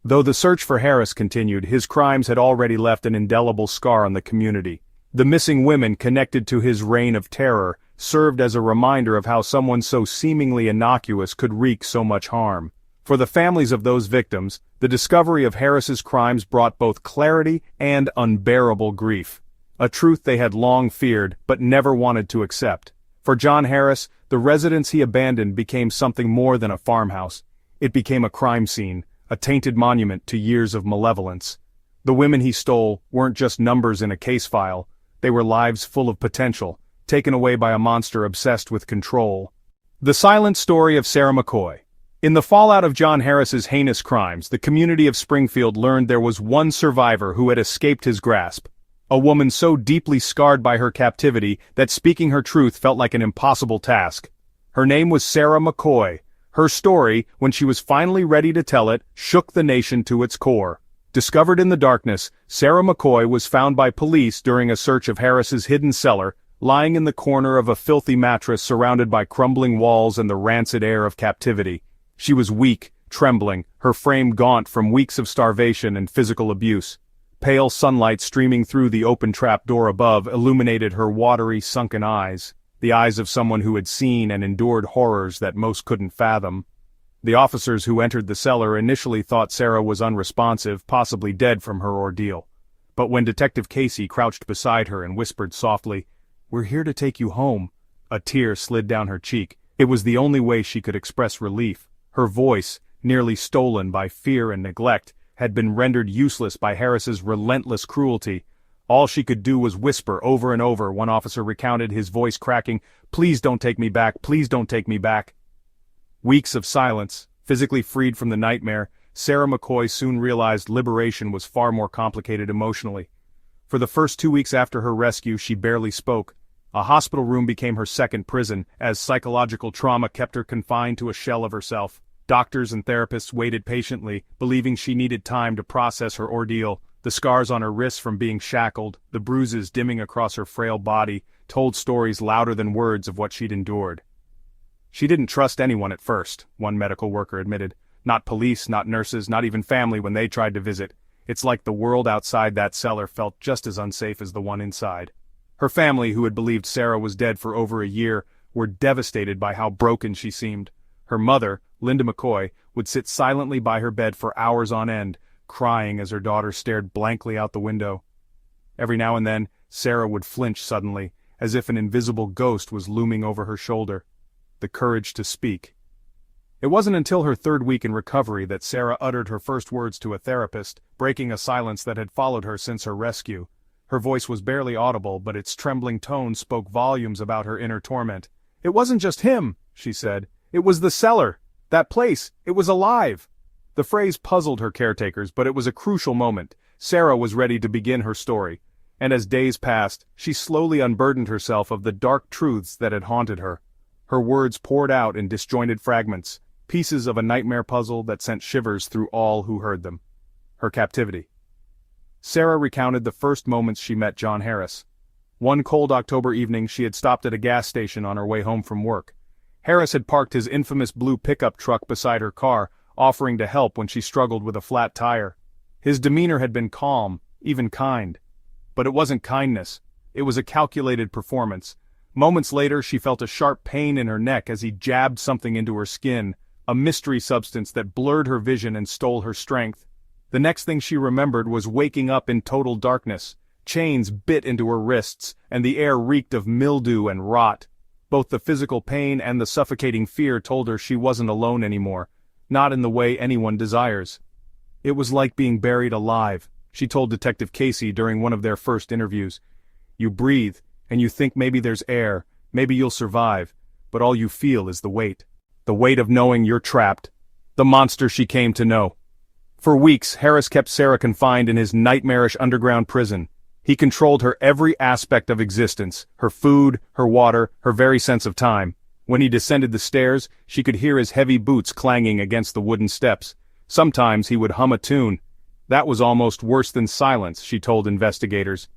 Though the search for Harris continued, his crimes had already left an indelible scar on the community. The missing women connected to his reign of terror served as a reminder of how someone so seemingly innocuous could wreak so much harm. For the families of those victims, the discovery of Harris's crimes brought both clarity and unbearable grief. A truth they had long feared but never wanted to accept. For John Harris, the residence he abandoned became something more than a farmhouse. It became a crime scene, a tainted monument to years of malevolence. The women he stole weren't just numbers in a case file, they were lives full of potential, taken away by a monster obsessed with control. The silent story of Sarah McCoy. In the fallout of John Harris's heinous crimes, the community of Springfield learned there was one survivor who had escaped his grasp. A woman so deeply scarred by her captivity that speaking her truth felt like an impossible task. Her name was Sarah McCoy. Her story, when she was finally ready to tell it, shook the nation to its core. Discovered in the darkness, Sarah McCoy was found by police during a search of Harris's hidden cellar, lying in the corner of a filthy mattress surrounded by crumbling walls and the rancid air of captivity. She was weak, trembling, her frame gaunt from weeks of starvation and physical abuse. Pale sunlight streaming through the open trap door above illuminated her watery, sunken eyes, the eyes of someone who had seen and endured horrors that most couldn't fathom. The officers who entered the cellar initially thought Sarah was unresponsive, possibly dead from her ordeal. But when Detective Casey crouched beside her and whispered softly, "We're here to take you home," a tear slid down her cheek. It was the only way she could express relief. Her voice, nearly stolen by fear and neglect, had been rendered useless by Harris's relentless cruelty. All she could do was whisper over and over, one officer recounted, his voice cracking, "Please don't take me back, please don't take me back." Weeks of silence, physically freed from the nightmare, Sarah McCoy soon realized liberation was far more complicated emotionally. For the first 2 weeks after her rescue, she barely spoke. A hospital room became her second prison, as psychological trauma kept her confined to a shell of herself. Doctors and therapists waited patiently, believing she needed time to process her ordeal. The scars on her wrists from being shackled, the bruises dimming across her frail body, told stories louder than words of what she'd endured. She didn't trust anyone at first, one medical worker admitted. Not police, not nurses, not even family when they tried to visit. It's like the world outside that cellar felt just as unsafe as the one inside. Her family, who had believed Sarah was dead for over a year, were devastated by how broken she seemed. Her mother, Linda McCoy, would sit silently by her bed for hours on end, crying as her daughter stared blankly out the window. Every now and then, Sarah would flinch suddenly, as if an invisible ghost was looming over her shoulder. The courage to speak. It wasn't until her third week in recovery that Sarah uttered her first words to a therapist, breaking a silence that had followed her since her rescue. Her voice was barely audible, but its trembling tone spoke volumes about her inner torment. "It wasn't just him," she said. "It was the cellar. That place. It was alive." The phrase puzzled her caretakers, but it was a crucial moment. Sarah was ready to begin her story. And as days passed, she slowly unburdened herself of the dark truths that had haunted her. Her words poured out in disjointed fragments, pieces of a nightmare puzzle that sent shivers through all who heard them. Her captivity. Sarah recounted the first moments she met John Harris. One cold October evening, she had stopped at a gas station on her way home from work. Harris had parked his infamous blue pickup truck beside her car, offering to help when she struggled with a flat tire. His demeanor had been calm, even kind. But it wasn't kindness. It was a calculated performance. Moments later, she felt a sharp pain in her neck as he jabbed something into her skin, a mystery substance that blurred her vision and stole her strength. The next thing she remembered was waking up in total darkness. Chains bit into her wrists, and the air reeked of mildew and rot. Both the physical pain and the suffocating fear told her she wasn't alone anymore, not in the way anyone desires. "It was like being buried alive," she told Detective Casey during one of their first interviews. "You breathe, and you think maybe there's air, maybe you'll survive, but all you feel is the weight. The weight of knowing you're trapped. The monster she came to know." For weeks, Harris kept Sarah confined in his nightmarish underground prison. He controlled her every aspect of existence, her food, her water, her very sense of time. When he descended the stairs, she could hear his heavy boots clanging against the wooden steps. Sometimes he would hum a tune. That was almost worse than silence, she told investigators.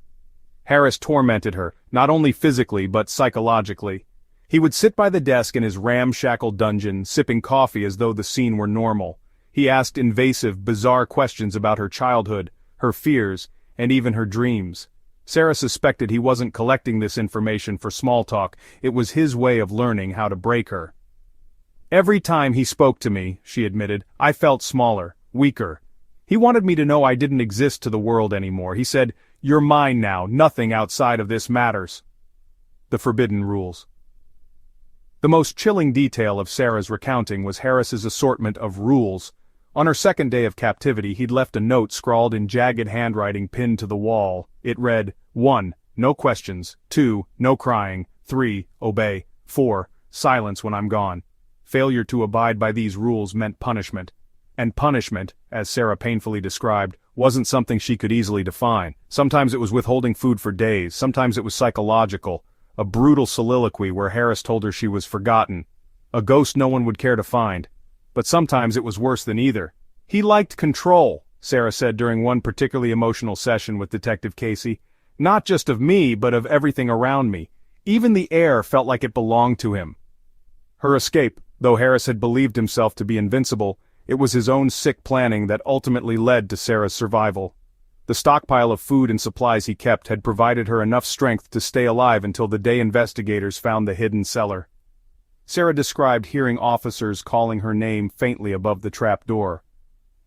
Harris tormented her, not only physically but psychologically. He would sit by the desk in his ramshackle dungeon, sipping coffee as though the scene were normal. He asked invasive, bizarre questions about her childhood, her fears, and even her dreams. Sarah suspected he wasn't collecting this information for small talk. It was his way of learning how to break her. "Every time he spoke to me," she admitted, "I felt smaller, weaker. He wanted me to know I didn't exist to the world anymore. He said, 'You're mine now, nothing outside of this matters.'" The forbidden rules. The most chilling detail of Sarah's recounting was Harris's assortment of rules. On her second day of captivity, he'd left a note scrawled in jagged handwriting pinned to the wall. It read, 1. No questions. 2. No crying. 3. Obey. 4. Silence when I'm gone. Failure to abide by these rules meant punishment. And punishment, as Sarah painfully described, wasn't something she could easily define. Sometimes it was withholding food for days, sometimes it was psychological. A brutal soliloquy where Harris told her she was forgotten. A ghost no one would care to find. But sometimes it was worse than either. "He liked control," Sarah said during one particularly emotional session with Detective Casey. "Not just of me, but of everything around me. Even the air felt like it belonged to him. Her escape, though Harris had believed himself to be invincible, it was his own sick planning that ultimately led to Sarah's survival. The stockpile of food and supplies he kept had provided her enough strength to stay alive until the day investigators found the hidden cellar. Sarah described hearing officers calling her name faintly above the trap door.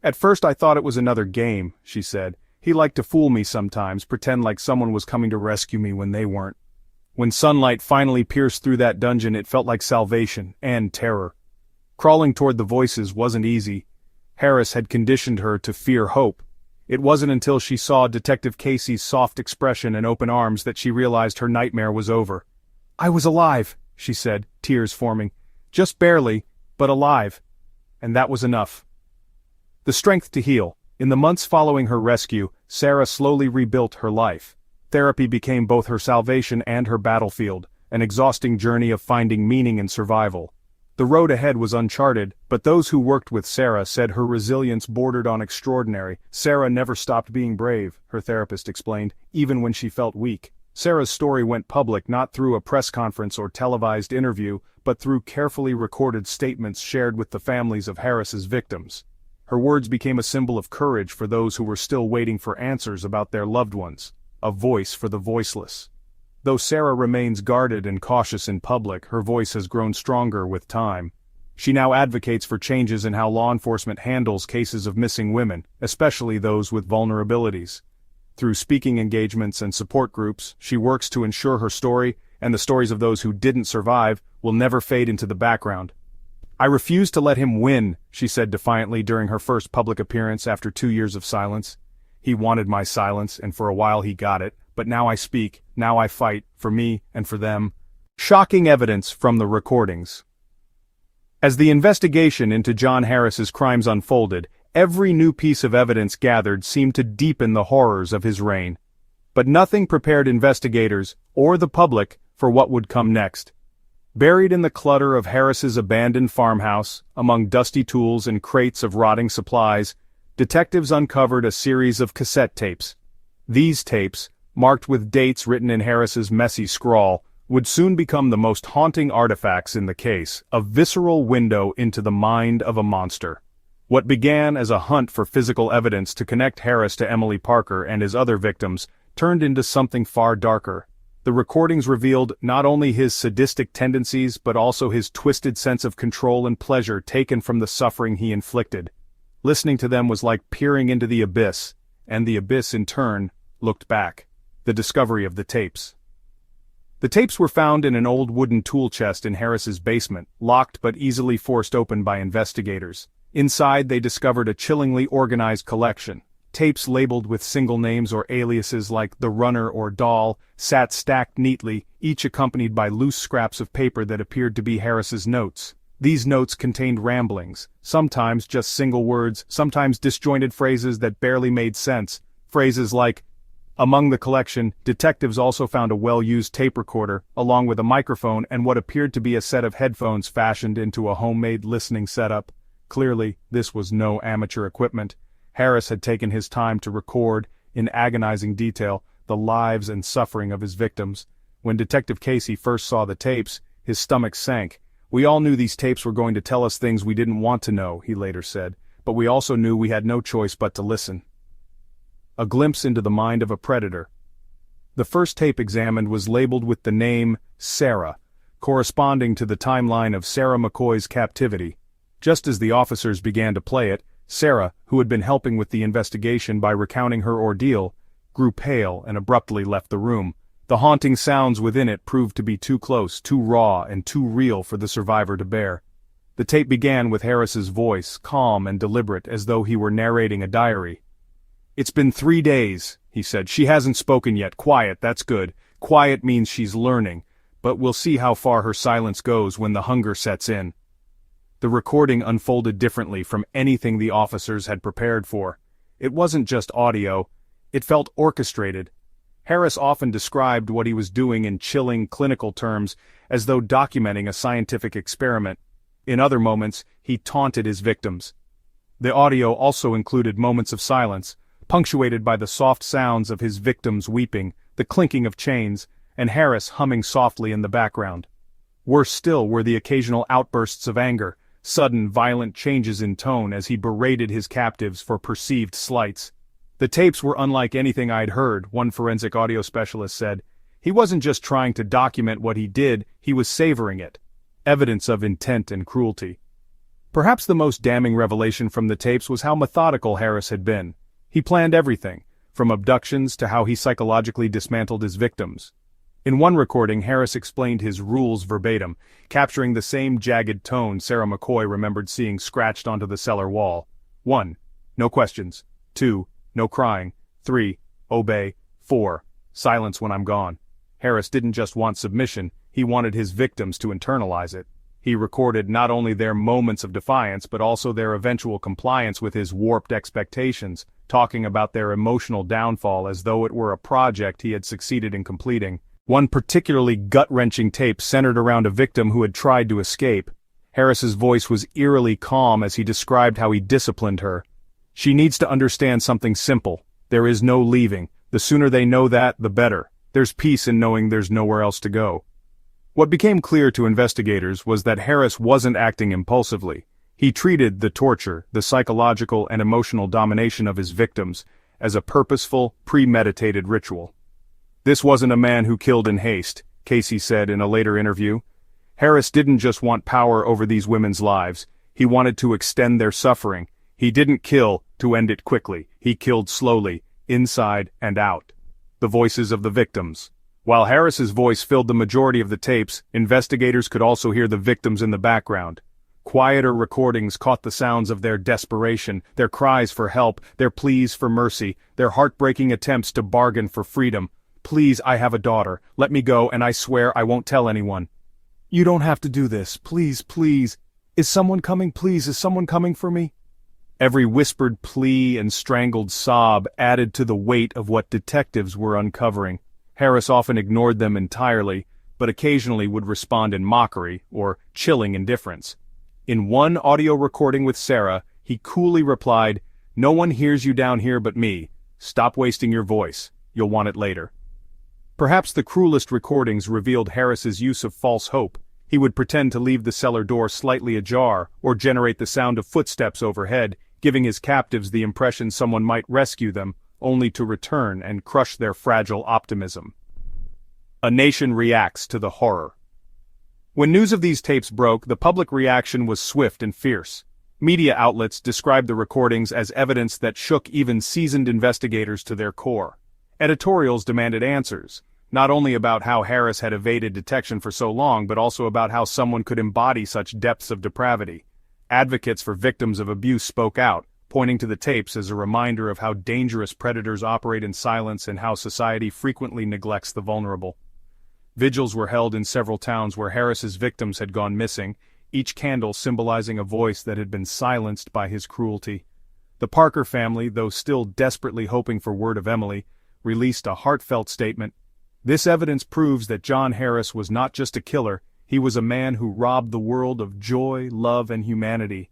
"At first I thought it was another game," she said. "He liked to fool me sometimes, pretend like someone was coming to rescue me when they weren't. When sunlight finally pierced through that dungeon, it felt like salvation and terror." Crawling toward the voices wasn't easy. Harris had conditioned her to fear hope. It wasn't until she saw Detective Casey's soft expression and open arms that she realized her nightmare was over. "I was alive," she said, tears forming. "Just barely, but alive." And that was enough. The strength to heal. In the months following her rescue, Sarah slowly rebuilt her life. Therapy became both her salvation and her battlefield, an exhausting journey of finding meaning in survival. The road ahead was uncharted, but those who worked with Sarah said her resilience bordered on extraordinary. "Sarah never stopped being brave," her therapist explained, "even when she felt weak." Sarah's story went public not through a press conference or televised interview, but through carefully recorded statements shared with the families of Harris's victims. Her words became a symbol of courage for those who were still waiting for answers about their loved ones, a voice for the voiceless. Though Sarah remains guarded and cautious in public, her voice has grown stronger with time. She now advocates for changes in how law enforcement handles cases of missing women, especially those with vulnerabilities. Through speaking engagements and support groups, she works to ensure her story, and the stories of those who didn't survive, will never fade into the background. "I refuse to let him win," she said defiantly during her first public appearance after 2 years of silence. "He wanted my silence, and for a while he got it. But now I speak, now I fight, for me and for them." Shocking evidence from the recordings. As the investigation into John Harris's crimes unfolded, every new piece of evidence gathered seemed to deepen the horrors of his reign. But nothing prepared investigators, or the public, for what would come next. Buried in the clutter of Harris's abandoned farmhouse, among dusty tools and crates of rotting supplies, detectives uncovered a series of cassette tapes. These tapes, marked with dates written in Harris's messy scrawl, would soon become the most haunting artifacts in the case, a visceral window into the mind of a monster. What began as a hunt for physical evidence to connect Harris to Emily Parker and his other victims turned into something far darker. The recordings revealed not only his sadistic tendencies but also his twisted sense of control and pleasure taken from the suffering he inflicted. Listening to them was like peering into the abyss, and the abyss in turn looked back. The discovery of the tapes. The tapes were found in an old wooden tool chest in Harris's basement, locked but easily forced open by investigators. Inside they discovered a chillingly organized collection. Tapes labeled with single names or aliases like The Runner or Doll sat stacked neatly, each accompanied by loose scraps of paper that appeared to be Harris's notes. These notes contained ramblings, sometimes just single words, sometimes disjointed phrases that barely made sense. Phrases like, among the collection, detectives also found a well-used tape recorder, along with a microphone and what appeared to be a set of headphones fashioned into a homemade listening setup. Clearly, this was no amateur equipment. Harris had taken his time to record, in agonizing detail, the lives and suffering of his victims. When Detective Casey first saw the tapes, his stomach sank. "We all knew these tapes were going to tell us things we didn't want to know," he later said, "but we also knew we had no choice but to listen." A glimpse into the mind of a predator. The first tape examined was labeled with the name Sarah, corresponding to the timeline of Sarah McCoy's captivity. Just as the officers began to play it, Sarah, who had been helping with the investigation by recounting her ordeal, grew pale and abruptly left the room. The haunting sounds within it proved to be too close, too raw, and too real for the survivor to bear. The tape began with Harris's voice, calm and deliberate as though he were narrating a diary. "It's been 3 days, he said. "She hasn't spoken yet. Quiet, that's good. Quiet means she's learning. But we'll see how far her silence goes when the hunger sets in." The recording unfolded differently from anything the officers had prepared for. It wasn't just audio. It felt orchestrated. Harris often described what he was doing in chilling, clinical terms, as though documenting a scientific experiment. In other moments, he taunted his victims. The audio also included moments of silence, punctuated by the soft sounds of his victims weeping, the clinking of chains, and Harris humming softly in the background. Worse still were the occasional outbursts of anger, sudden violent changes in tone as he berated his captives for perceived slights. The tapes were unlike anything I'd heard, one forensic audio specialist said. He wasn't just trying to document what he did, he was savoring it. Evidence of intent and cruelty. Perhaps the most damning revelation from the tapes was how methodical Harris had been. He planned everything, from abductions to how he psychologically dismantled his victims. In one recording, Harris explained his rules verbatim, capturing the same jagged tone Sarah McCoy remembered seeing scratched onto the cellar wall. 1. No questions. 2. No crying. 3. Obey. 4. Silence when I'm gone. Harris didn't just want submission, he wanted his victims to internalize it. He recorded not only their moments of defiance but also their eventual compliance with his warped expectations, talking about their emotional downfall as though it were a project he had succeeded in completing. One particularly gut-wrenching tape centered around a victim who had tried to escape. Harris's voice was eerily calm as he described how he disciplined her. She needs to understand something simple. There is no leaving. The sooner they know that, the better. There's peace in knowing there's nowhere else to go. What became clear to investigators was that Harris wasn't acting impulsively. He treated the torture, the psychological and emotional domination of his victims, as a purposeful, premeditated ritual. This wasn't a man who killed in haste, Casey said in a later interview. Harris didn't just want power over these women's lives, he wanted to extend their suffering. He didn't kill to end it quickly, he killed slowly, inside and out. The voices of the victims. While Harris's voice filled the majority of the tapes, investigators could also hear the victims in the background. Quieter recordings caught the sounds of their desperation, their cries for help, their pleas for mercy, their heartbreaking attempts to bargain for freedom. Please, I have a daughter. Let me go, and I swear I won't tell anyone. You don't have to do this. Please, please. Is someone coming? Please, is someone coming for me? Every whispered plea and strangled sob added to the weight of what detectives were uncovering. Harris often ignored them entirely, but occasionally would respond in mockery or chilling indifference. In one audio recording with Sarah, he coolly replied, "No one hears you down here but me. Stop wasting your voice. You'll want it later." Perhaps the cruelest recordings revealed Harris's use of false hope. He would pretend to leave the cellar door slightly ajar or generate the sound of footsteps overhead, giving his captives the impression someone might rescue them, only to return and crush their fragile optimism. A nation reacts to the horror. When news of these tapes broke, the public reaction was swift and fierce. Media outlets described the recordings as evidence that shook even seasoned investigators to their core. Editorials demanded answers, not only about how Harris had evaded detection for so long but also about how someone could embody such depths of depravity. Advocates for victims of abuse spoke out, pointing to the tapes as a reminder of how dangerous predators operate in silence and how society frequently neglects the vulnerable. Vigils were held in several towns where Harris's victims had gone missing, each candle symbolizing a voice that had been silenced by his cruelty. The Parker family, though still desperately hoping for word of Emily, released a heartfelt statement. This evidence proves that John Harris was not just a killer, he was a man who robbed the world of joy, love, and humanity.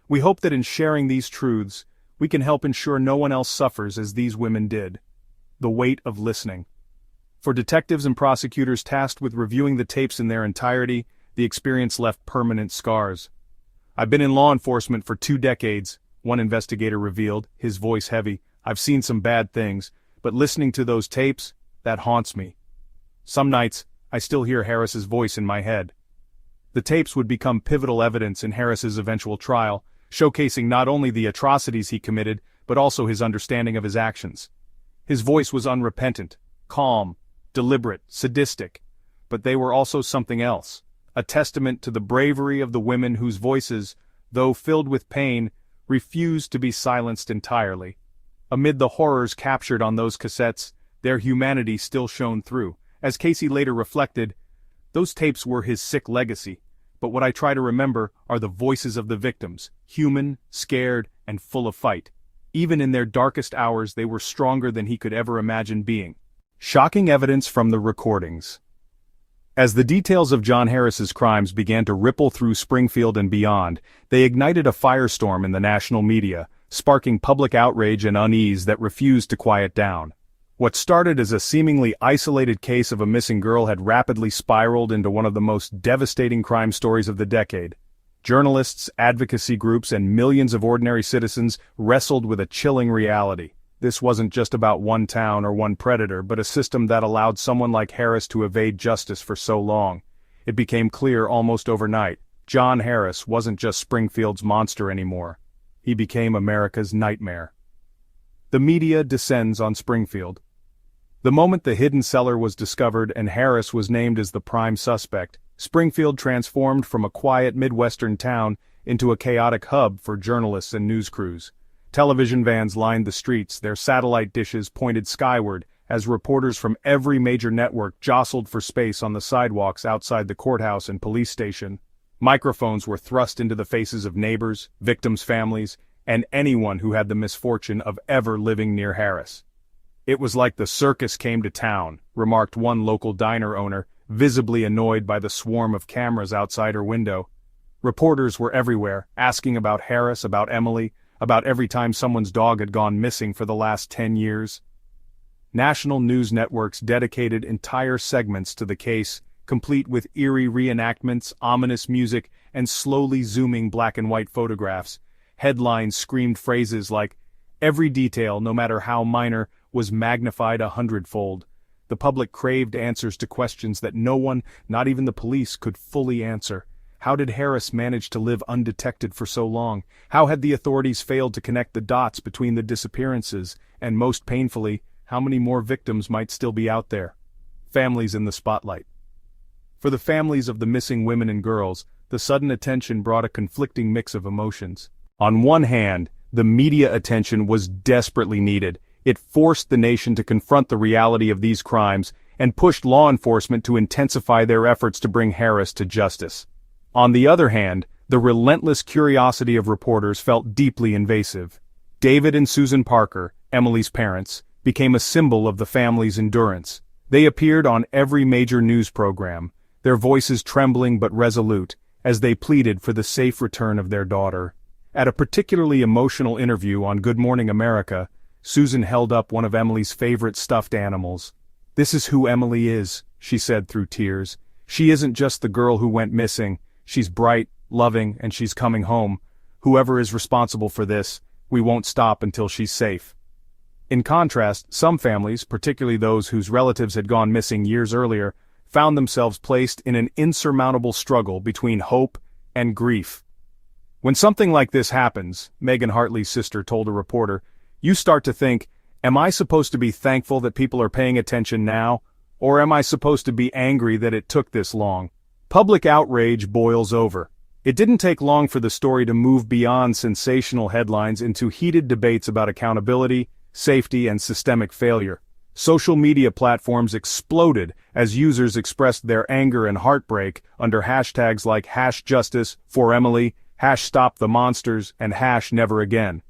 We hope that in sharing these truths, we can help ensure no one else suffers as these women did. The weight of listening. For detectives and prosecutors tasked with reviewing the tapes in their entirety, the experience left permanent scars. "I've been in law enforcement for 2 decades, one investigator revealed, his voice heavy. "I've seen some bad things, but listening to those tapes, that haunts me. Some nights, I still hear Harris's voice in my head." The tapes would become pivotal evidence in Harris's eventual trial, showcasing not only the atrocities he committed, but also his understanding of his actions. His voice was unrepentant, calm, deliberate, sadistic, but they were also something else, a testament to the bravery of the women whose voices, though filled with pain, refused to be silenced entirely. Amid the horrors captured on those cassettes, their humanity still shone through. As Casey later reflected, "Those tapes were his sick legacy, but what I try to remember are the voices of the victims, human, scared, and full of fight. Even in their darkest hours they were stronger than he could ever imagine being." Shocking evidence from the recordings. As the details of John Harris's crimes began to ripple through Springfield and beyond, they ignited a firestorm in the national media, sparking public outrage and unease that refused to quiet down. What started as a seemingly isolated case of a missing girl had rapidly spiraled into one of the most devastating crime stories of the decade. Journalists, advocacy groups, and millions of ordinary citizens wrestled with a chilling reality. This wasn't just about one town or one predator, but a system that allowed someone like Harris to evade justice for so long. It became clear almost overnight. John Harris wasn't just Springfield's monster anymore. He became America's nightmare. The media descends on Springfield. The moment the hidden cellar was discovered and Harris was named as the prime suspect, Springfield transformed from a quiet Midwestern town into a chaotic hub for journalists and news crews. Television vans lined the streets, their satellite dishes pointed skyward, as reporters from every major network jostled for space on the sidewalks outside the courthouse and police station. Microphones were thrust into the faces of neighbors, victims' families, and anyone who had the misfortune of ever living near Harris. "It was like the circus came to town," remarked one local diner owner, visibly annoyed by the swarm of cameras outside her window. Reporters were everywhere, asking about Harris, about Emily, about every time someone's dog had gone missing for the last 10 years. National news networks dedicated entire segments to the case, complete with eerie reenactments, ominous music, and slowly zooming black and white photographs. Headlines screamed phrases like, "Every detail, no matter how minor, was magnified 100-fold. The public craved answers to questions that no one, not even the police, could fully answer. How did Harris manage to live undetected for so long? How had the authorities failed to connect the dots between the disappearances? And most painfully, how many more victims might still be out there?" Families in the spotlight. For the families of the missing women and girls, the sudden attention brought a conflicting mix of emotions. On one hand, the media attention was desperately needed. It forced the nation to confront the reality of these crimes and pushed law enforcement to intensify their efforts to bring Harris to justice. On the other hand, the relentless curiosity of reporters felt deeply invasive. David and Susan Parker, Emily's parents, became a symbol of the family's endurance. They appeared on every major news program, their voices trembling but resolute, as they pleaded for the safe return of their daughter. At a particularly emotional interview on Good Morning America, Susan held up one of Emily's favorite stuffed animals. "This is who Emily is," she said through tears. "She isn't just the girl who went missing. She's bright, loving, and she's coming home. Whoever is responsible for this, we won't stop until she's safe." In contrast, some families, particularly those whose relatives had gone missing years earlier, found themselves placed in an insurmountable struggle between hope and grief. "When something like this happens," Megan Hartley's sister told a reporter, "you start to think, am I supposed to be thankful that people are paying attention now, or am I supposed to be angry that it took this long?" Public outrage boils over. It didn't take long for the story to move beyond sensational headlines into heated debates about accountability, safety, and systemic failure. Social media platforms exploded as users expressed their anger and heartbreak under hashtags like #Justice for Emily, #StopTheMonsters, and #NeverAgain.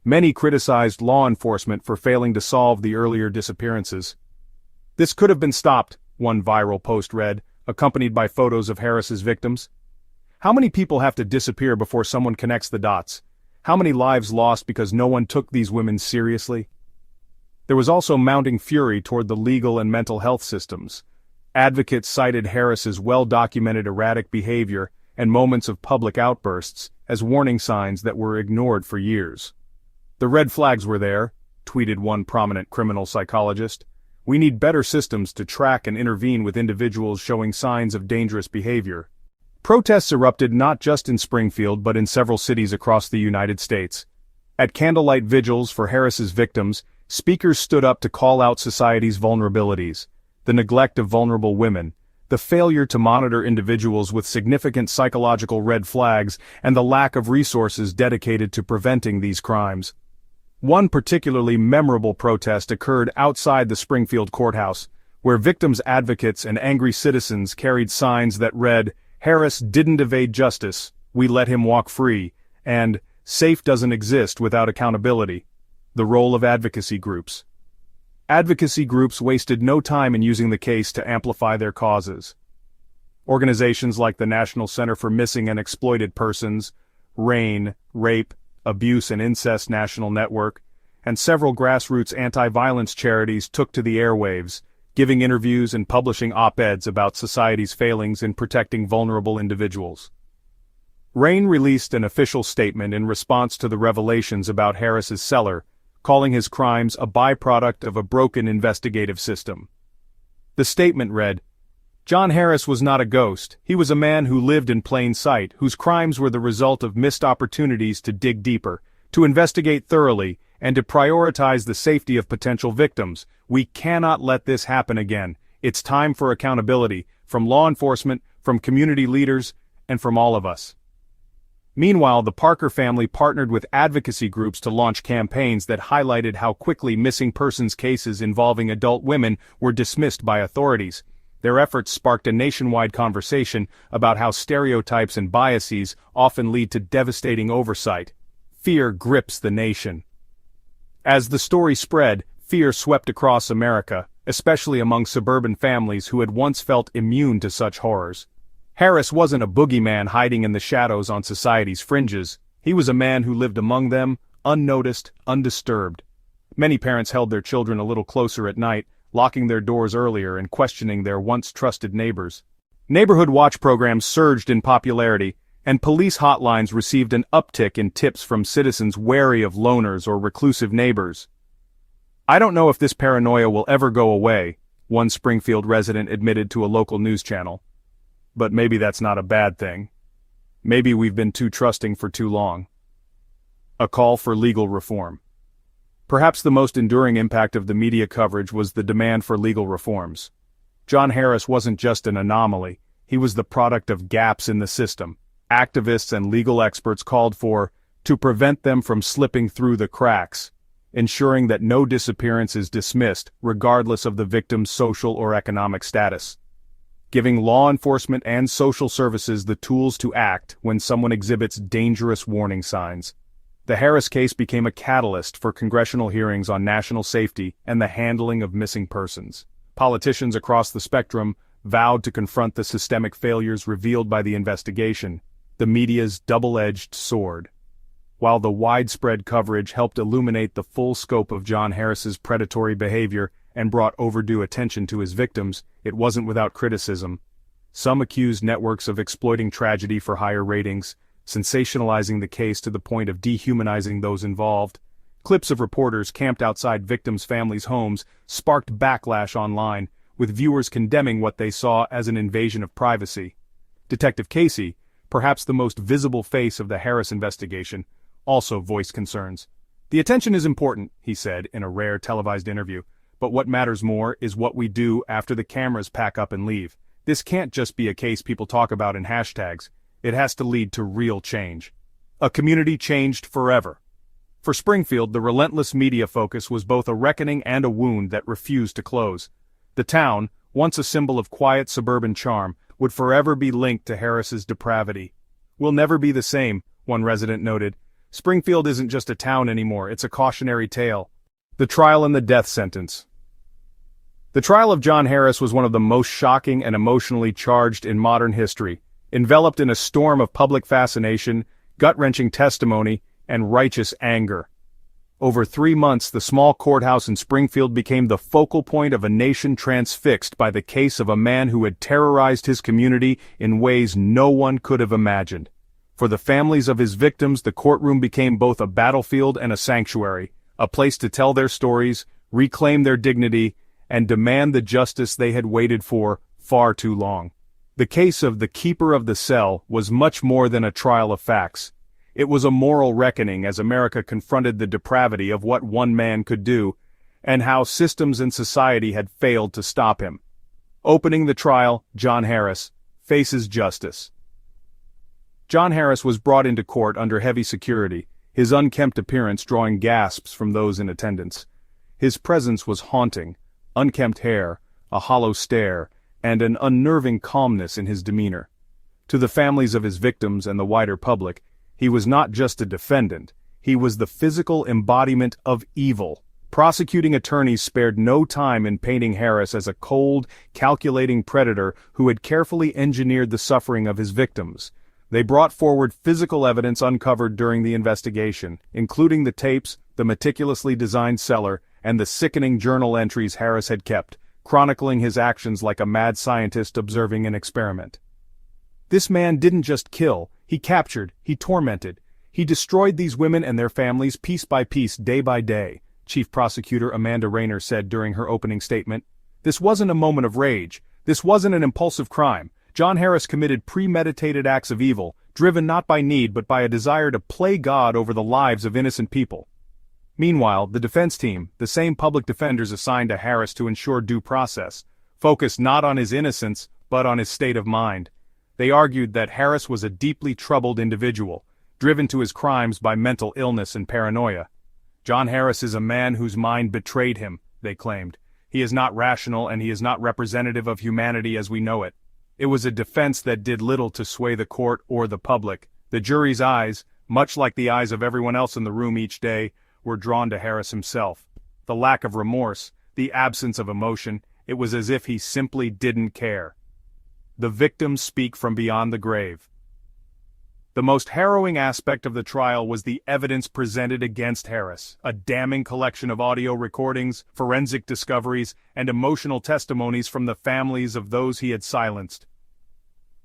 Many criticized law enforcement for failing to solve the earlier disappearances. "This could have been stopped," one viral post read, accompanied by photos of Harris's victims. How many people have to disappear before someone connects the dots? How many lives lost because no one took these women seriously? There was also mounting fury toward the legal and mental health systems. Advocates cited Harris's well-documented erratic behavior and moments of public outbursts as warning signs that were ignored for years. "The red flags were there," tweeted one prominent criminal psychologist. "We need better systems to track and intervene with individuals showing signs of dangerous behavior." Protests erupted not just in Springfield but in several cities across the United States. At candlelight vigils for Harris's victims, speakers stood up to call out society's vulnerabilities, the neglect of vulnerable women, the failure to monitor individuals with significant psychological red flags, and the lack of resources dedicated to preventing these crimes. One particularly memorable protest occurred outside the Springfield courthouse, where victims' advocates and angry citizens carried signs that read, "Harris didn't evade justice, we let him walk free," and "Safe doesn't exist without accountability." The role of advocacy groups. Advocacy groups wasted no time in using the case to amplify their causes. Organizations like the National Center for Missing and Exploited Persons, RAIN, Rape, Abuse and Incest National Network, and several grassroots anti-violence charities took to the airwaves, giving interviews and publishing op-eds about society's failings in protecting vulnerable individuals. Rain released an official statement in response to the revelations about Harris's cellar, calling his crimes a byproduct of a broken investigative system. The statement read, "John Harris was not a ghost. He was a man who lived in plain sight, whose crimes were the result of missed opportunities to dig deeper, to investigate thoroughly, and to prioritize the safety of potential victims. We cannot let this happen again. It's time for accountability, from law enforcement, from community leaders, and from all of us." Meanwhile, the Parker family partnered with advocacy groups to launch campaigns that highlighted how quickly missing persons cases involving adult women were dismissed by authorities. Their efforts sparked a nationwide conversation about how stereotypes and biases often lead to devastating oversight. Fear grips the nation. As the story spread, fear swept across America, especially among suburban families who had once felt immune to such horrors. Harris wasn't a boogeyman hiding in the shadows on society's fringes. He was a man who lived among them, unnoticed, undisturbed. Many parents held their children a little closer at night, locking their doors earlier and questioning their once trusted neighbors. Neighborhood watch programs surged in popularity, and police hotlines received an uptick in tips from citizens wary of loners or reclusive neighbors. "I don't know if this paranoia will ever go away," one Springfield resident admitted to a local news channel. "But maybe that's not a bad thing. Maybe we've been too trusting for too long." A call for legal reform. Perhaps the most enduring impact of the media coverage was the demand for legal reforms. John Harris wasn't just an anomaly, he was the product of gaps in the system. Activists and legal experts called for, to prevent them from slipping through the cracks, ensuring that no disappearance is dismissed, regardless of the victim's social or economic status. Giving law enforcement and social services the tools to act when someone exhibits dangerous warning signs. The Harris case became a catalyst for congressional hearings on national safety and the handling of missing persons. Politicians across the spectrum vowed to confront the systemic failures revealed by the investigation, the media's double-edged sword. While the widespread coverage helped illuminate the full scope of John Harris's predatory behavior and brought overdue attention to his victims, it wasn't without criticism. Some accused networks of exploiting tragedy for higher ratings, sensationalizing the case to the point of dehumanizing those involved. Clips of reporters camped outside victims' families' homes sparked backlash online, with viewers condemning what they saw as an invasion of privacy. Detective Casey, perhaps the most visible face of the Harris investigation, also voiced concerns. "The attention is important," he said in a rare televised interview, "but what matters more is what we do after the cameras pack up and leave. This can't just be a case people talk about in hashtags. It has to lead to real change. A community changed forever." For Springfield, the relentless media focus was both a reckoning and a wound that refused to close. The town, once a symbol of quiet suburban charm, would forever be linked to Harris's depravity. "We'll never be the same," one resident noted. "Springfield isn't just a town anymore, it's a cautionary tale." The trial and the death sentence. The trial of John Harris was one of the most shocking and emotionally charged in modern history, enveloped in a storm of public fascination, gut-wrenching testimony, and righteous anger. Over 3 months, the small courthouse in Springfield became the focal point of a nation transfixed by the case of a man who had terrorized his community in ways no one could have imagined. For the families of his victims, the courtroom became both a battlefield and a sanctuary, a place to tell their stories, reclaim their dignity, and demand the justice they had waited for far too long. The case of the Keeper of the Cell was much more than a trial of facts. It was a moral reckoning as America confronted the depravity of what one man could do, and how systems and society had failed to stop him. Opening the trial, John Harris faces justice. John Harris was brought into court under heavy security, his unkempt appearance drawing gasps from those in attendance. His presence was haunting, unkempt hair, a hollow stare, and an unnerving calmness in his demeanor. To the families of his victims and the wider public, he was not just a defendant, he was the physical embodiment of evil. Prosecuting attorneys spared no time in painting Harris as a cold, calculating predator who had carefully engineered the suffering of his victims. They brought forward physical evidence uncovered during the investigation, including the tapes, the meticulously designed cellar, and the sickening journal entries Harris had kept, chronicling his actions like a mad scientist observing an experiment. This man didn't just kill, he captured, he tormented. He destroyed these women and their families piece by piece, day by day, Chief Prosecutor Amanda Rayner said during her opening statement. This wasn't a moment of rage. This wasn't an impulsive crime. John Harris committed premeditated acts of evil, driven not by need but by a desire to play God over the lives of innocent people. Meanwhile, the defense team, the same public defenders assigned to Harris to ensure due process, focused not on his innocence, but on his state of mind. They argued that Harris was a deeply troubled individual, driven to his crimes by mental illness and paranoia. John Harris is a man whose mind betrayed him, they claimed. He is not rational and he is not representative of humanity as we know it. It was a defense that did little to sway the court or the public. The jury's eyes, much like the eyes of everyone else in the room each day, were drawn to Harris himself. The lack of remorse, the absence of emotion, it was as if he simply didn't care. The victims speak from beyond the grave. The most harrowing aspect of the trial was the evidence presented against Harris, a damning collection of audio recordings, forensic discoveries, and emotional testimonies from the families of those he had silenced.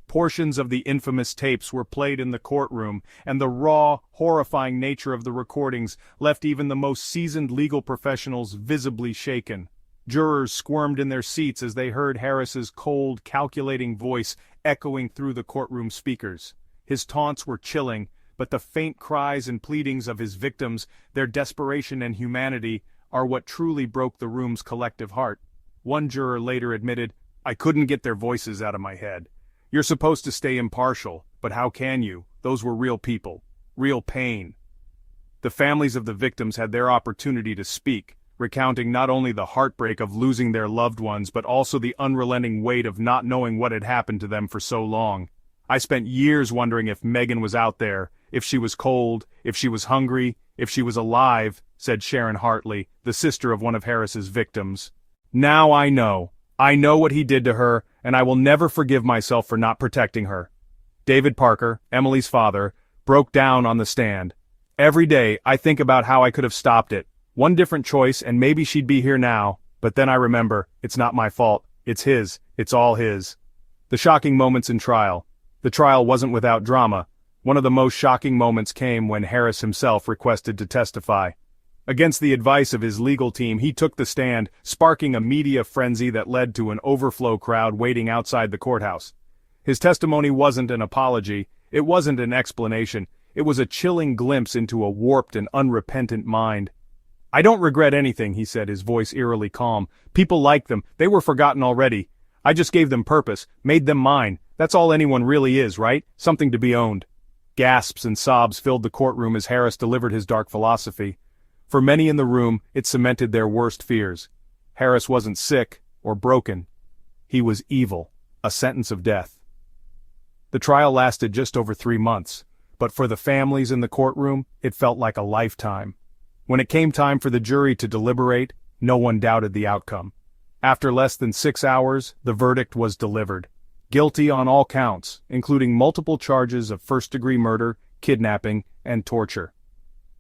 Portions of the infamous tapes were played in the courtroom, and the raw, horrifying nature of the recordings left even the most seasoned legal professionals visibly shaken. Jurors squirmed in their seats as they heard Harris's cold, calculating voice echoing through the courtroom speakers. His taunts were chilling, but the faint cries and pleadings of his victims, their desperation and humanity, are what truly broke the room's collective heart. One juror later admitted, "I couldn't get their voices out of my head. You're supposed to stay impartial, but how can you? Those were real people. Real pain." The families of the victims had their opportunity to speak, recounting not only the heartbreak of losing their loved ones but also the unrelenting weight of not knowing what had happened to them for so long. "I spent years wondering if Megan was out there, if she was cold, if she was hungry, if she was alive," said Sharon Hartley, the sister of one of Harris's victims. "Now I know. I know what he did to her, and I will never forgive myself for not protecting her." David Parker, Emily's father, broke down on the stand. "Every day, I think about how I could have stopped it. One different choice and maybe she'd be here now, but then I remember, it's not my fault. It's his. It's all his." The shocking moments in trial. The trial wasn't without drama. One of the most shocking moments came when Harris himself requested to testify. Against the advice of his legal team, he took the stand, sparking a media frenzy that led to an overflow crowd waiting outside the courthouse. His testimony wasn't an apology, it wasn't an explanation, it was a chilling glimpse into a warped and unrepentant mind. "I don't regret anything," he said, his voice eerily calm. "People liked them, they were forgotten already. I just gave them purpose, made them mine. That's all anyone really is, right? Something to be owned." Gasps and sobs filled the courtroom as Harris delivered his dark philosophy. For many in the room, it cemented their worst fears. Harris wasn't sick or broken. He was evil, a sentence of death. The trial lasted just over 3 months, but for the families in the courtroom, it felt like a lifetime. When it came time for the jury to deliberate, no one doubted the outcome. After less than 6 hours, the verdict was delivered. Guilty on all counts, including multiple charges of first-degree murder, kidnapping, and torture.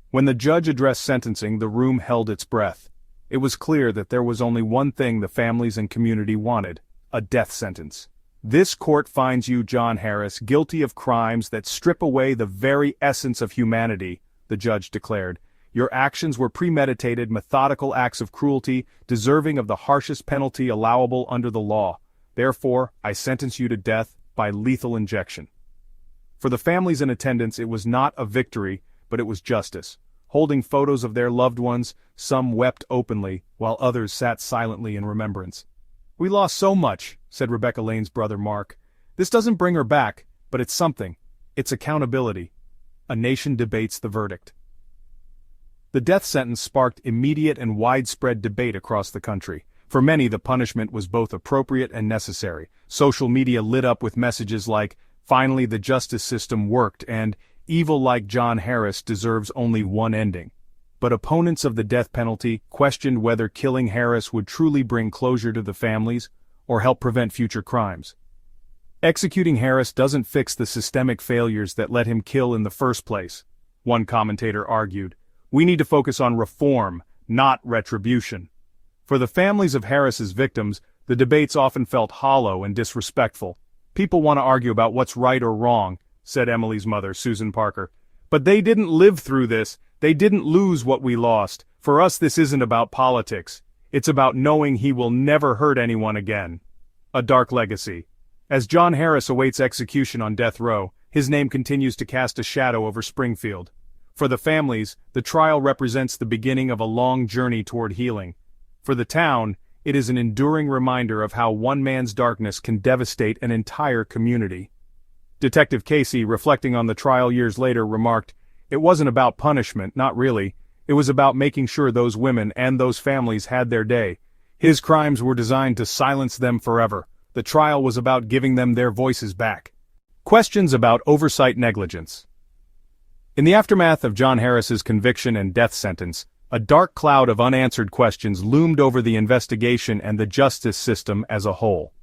When the judge addressed sentencing, the room held its breath. It was clear that there was only one thing the families and community wanted: a death sentence. "This court finds you, John Harris, guilty of crimes that strip away the very essence of humanity," the judge declared. "Your actions were premeditated, methodical acts of cruelty, deserving of the harshest penalty allowable under the law. Therefore, I sentence you to death by lethal injection." For the families in attendance, it was not a victory, but it was justice. Holding photos of their loved ones, some wept openly, while others sat silently in remembrance. "We lost so much," said Rebecca Lane's brother Mark. "This doesn't bring her back, but it's something. It's accountability." A nation debates the verdict. The death sentence sparked immediate and widespread debate across the country. For many, the punishment was both appropriate and necessary. Social media lit up with messages like, "Finally the justice system worked," and "Evil like John Harris deserves only one ending." But opponents of the death penalty questioned whether killing Harris would truly bring closure to the families or help prevent future crimes. Executing Harris doesn't fix the systemic failures that let him kill in the first place, one commentator argued. We need to focus on reform, not retribution. For the families of Harris's victims, the debates often felt hollow and disrespectful. People want to argue about what's right or wrong, said Emily's mother, Susan Parker. But they didn't live through this, they didn't lose what we lost. For us this isn't about politics. It's about knowing he will never hurt anyone again. A dark legacy. As John Harris awaits execution on death row, his name continues to cast a shadow over Springfield. For the families, the trial represents the beginning of a long journey toward healing. For the town, it is an enduring reminder of how one man's darkness can devastate an entire community. Detective Casey, reflecting on the trial years later, remarked, "It wasn't about punishment, not really. It was about making sure those women and those families had their day. His crimes were designed to silence them forever. The trial was about giving them their voices back." Questions about oversight negligence. In the aftermath of John Harris's conviction and death sentence, a dark cloud of unanswered questions loomed over the investigation and the justice system as a whole.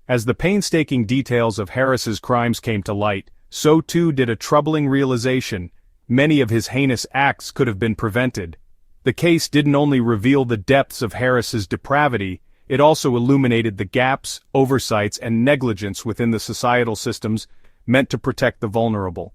As the painstaking details of Harris's crimes came to light, so too did a troubling realization: many of his heinous acts could have been prevented. The case didn't only reveal the depths of Harris's depravity, it also illuminated the gaps, oversights, and negligence within the societal systems meant to protect the vulnerable.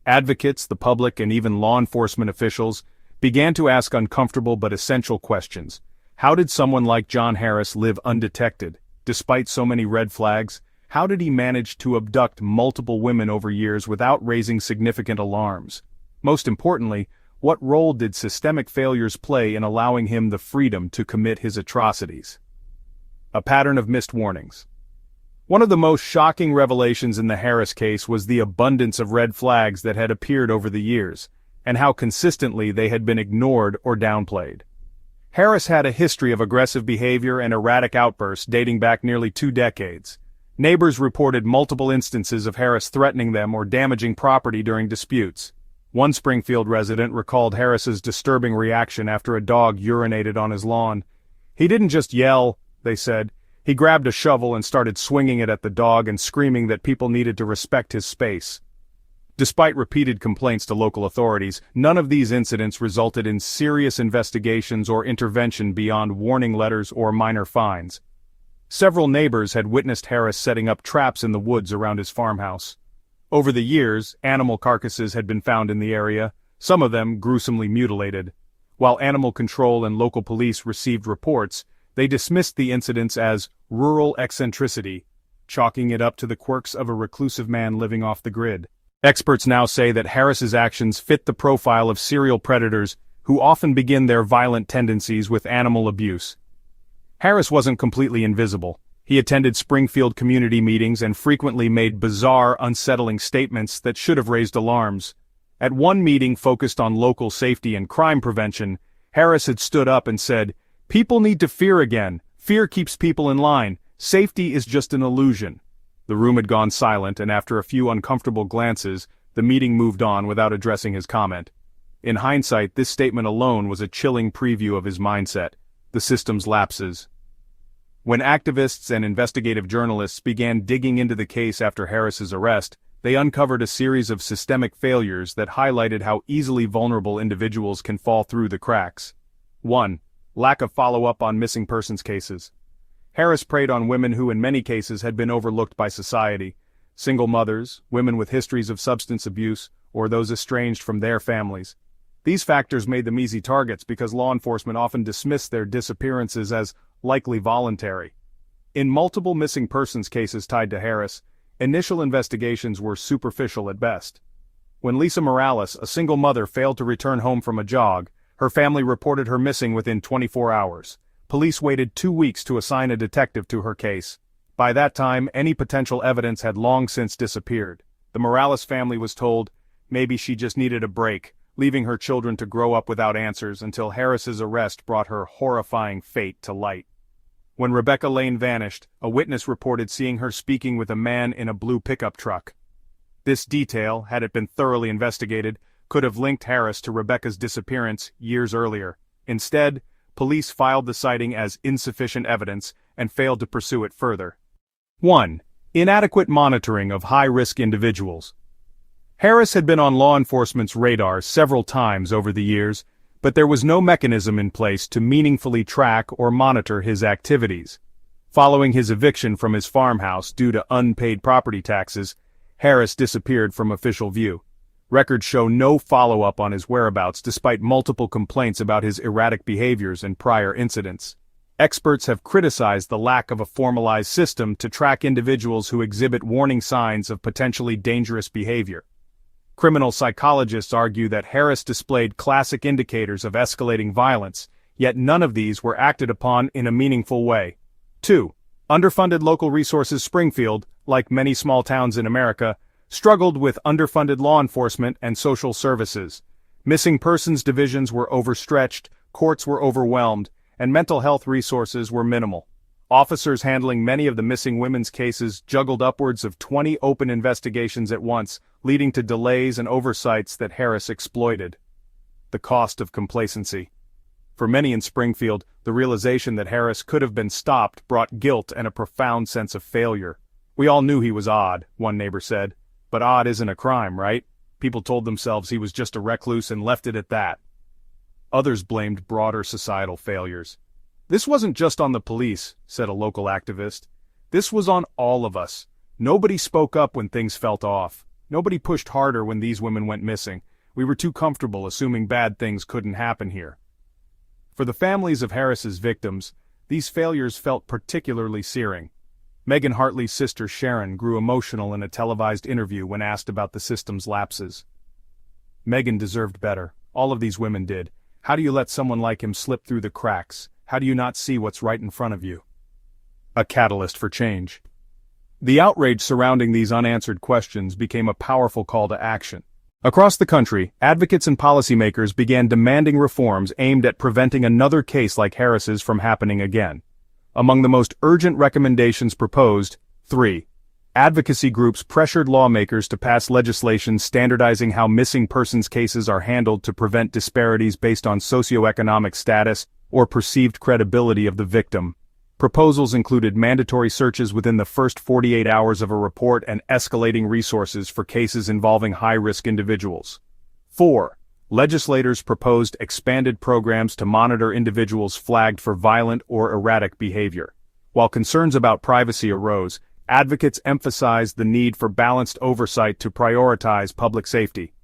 Advocates, the public, and even law enforcement officials began to ask uncomfortable but essential questions. How did someone like John Harris live undetected? Despite so many red flags, how did he manage to abduct multiple women over years without raising significant alarms? Most importantly, what role did systemic failures play in allowing him the freedom to commit his atrocities? A pattern of missed warnings. One of the most shocking revelations in the Harris case was the abundance of red flags that had appeared over the years, and how consistently they had been ignored or downplayed. Harris had a history of aggressive behavior and erratic outbursts dating back nearly 2 decades. Neighbors reported multiple instances of Harris threatening them or damaging property during disputes. One Springfield resident recalled Harris's disturbing reaction after a dog urinated on his lawn. He didn't just yell, they said. He grabbed a shovel and started swinging it at the dog and screaming that people needed to respect his space. Despite repeated complaints to local authorities, none of these incidents resulted in serious investigations or intervention beyond warning letters or minor fines. Several neighbors had witnessed Harris setting up traps in the woods around his farmhouse. Over the years, animal carcasses had been found in the area, some of them gruesomely mutilated. While animal control and local police received reports, they dismissed the incidents as rural eccentricity, chalking it up to the quirks of a reclusive man living off the grid. Experts now say that Harris's actions fit the profile of serial predators who often begin their violent tendencies with animal abuse. Harris wasn't completely invisible. He attended Springfield community meetings and frequently made bizarre, unsettling statements that should have raised alarms. At one meeting focused on local safety and crime prevention, Harris had stood up and said, "People need to fear again. Fear keeps people in line. Safety is just an illusion." The room had gone silent, and after a few uncomfortable glances, the meeting moved on without addressing his comment. In hindsight, this statement alone was a chilling preview of his mindset: the system's lapses. When activists and investigative journalists began digging into the case after Harris's arrest, they uncovered a series of systemic failures that highlighted how easily vulnerable individuals can fall through the cracks. 1. Lack of follow-up on missing persons cases. Harris preyed on women who in many cases had been overlooked by society: single mothers, women with histories of substance abuse, or those estranged from their families. These factors made them easy targets because law enforcement often dismissed their disappearances as likely voluntary. In multiple missing persons cases tied to Harris, initial investigations were superficial at best. When Lisa Morales, a single mother, failed to return home from a jog, her family reported her missing within 24 hours. Police waited 2 weeks to assign a detective to her case. By that time, any potential evidence had long since disappeared. The Morales family was told maybe she just needed a break, leaving her children to grow up without answers until Harris's arrest brought her horrifying fate to light. When Rebecca Lane vanished, a witness reported seeing her speaking with a man in a blue pickup truck. This detail, had it been thoroughly investigated, could have linked Harris to Rebecca's disappearance years earlier. Instead, police filed the sighting as insufficient evidence and failed to pursue it further. 1. Inadequate monitoring of high-risk individuals. Harris had been on law enforcement's radar several times over the years, but there was no mechanism in place to meaningfully track or monitor his activities. Following his eviction from his farmhouse due to unpaid property taxes, Harris disappeared from official view. Records show no follow-up on his whereabouts despite multiple complaints about his erratic behaviors and prior incidents. Experts have criticized the lack of a formalized system to track individuals who exhibit warning signs of potentially dangerous behavior. Criminal psychologists argue that Harris displayed classic indicators of escalating violence, yet none of these were acted upon in a meaningful way. 2. Underfunded local resources. Springfield, like many small towns in America, struggled with underfunded law enforcement and social services. Missing persons divisions were overstretched, courts were overwhelmed, and mental health resources were minimal. Officers handling many of the missing women's cases juggled upwards of 20 open investigations at once, leading to delays and oversights that Harris exploited. The cost of complacency. For many in Springfield, the realization that Harris could have been stopped brought guilt and a profound sense of failure. "We all knew he was odd," one neighbor said. "But odd isn't a crime, right?" People told themselves he was just a recluse and left it at that. Others blamed broader societal failures. "This wasn't just on the police," said a local activist. "This was on all of us. Nobody spoke up when things felt off. Nobody pushed harder when these women went missing. We were too comfortable assuming bad things couldn't happen here." For the families of Harris's victims, these failures felt particularly searing. Megan Hartley's sister Sharon grew emotional in a televised interview when asked about the system's lapses. "Megan deserved better. All of these women did. How do you let someone like him slip through the cracks? How do you not see what's right in front of you?" A catalyst for change. The outrage surrounding these unanswered questions became a powerful call to action. Across the country, advocates and policymakers began demanding reforms aimed at preventing another case like Harris's from happening again. Among the most urgent recommendations proposed, 3. Advocacy groups pressured lawmakers to pass legislation standardizing how missing persons cases are handled to prevent disparities based on socioeconomic status or perceived credibility of the victim. Proposals included mandatory searches within the first 48 hours of a report and escalating resources for cases involving high-risk individuals. 4. Legislators proposed expanded programs to monitor individuals flagged for violent or erratic behavior. While concerns about privacy arose, advocates emphasized the need for balanced oversight to prioritize public safety.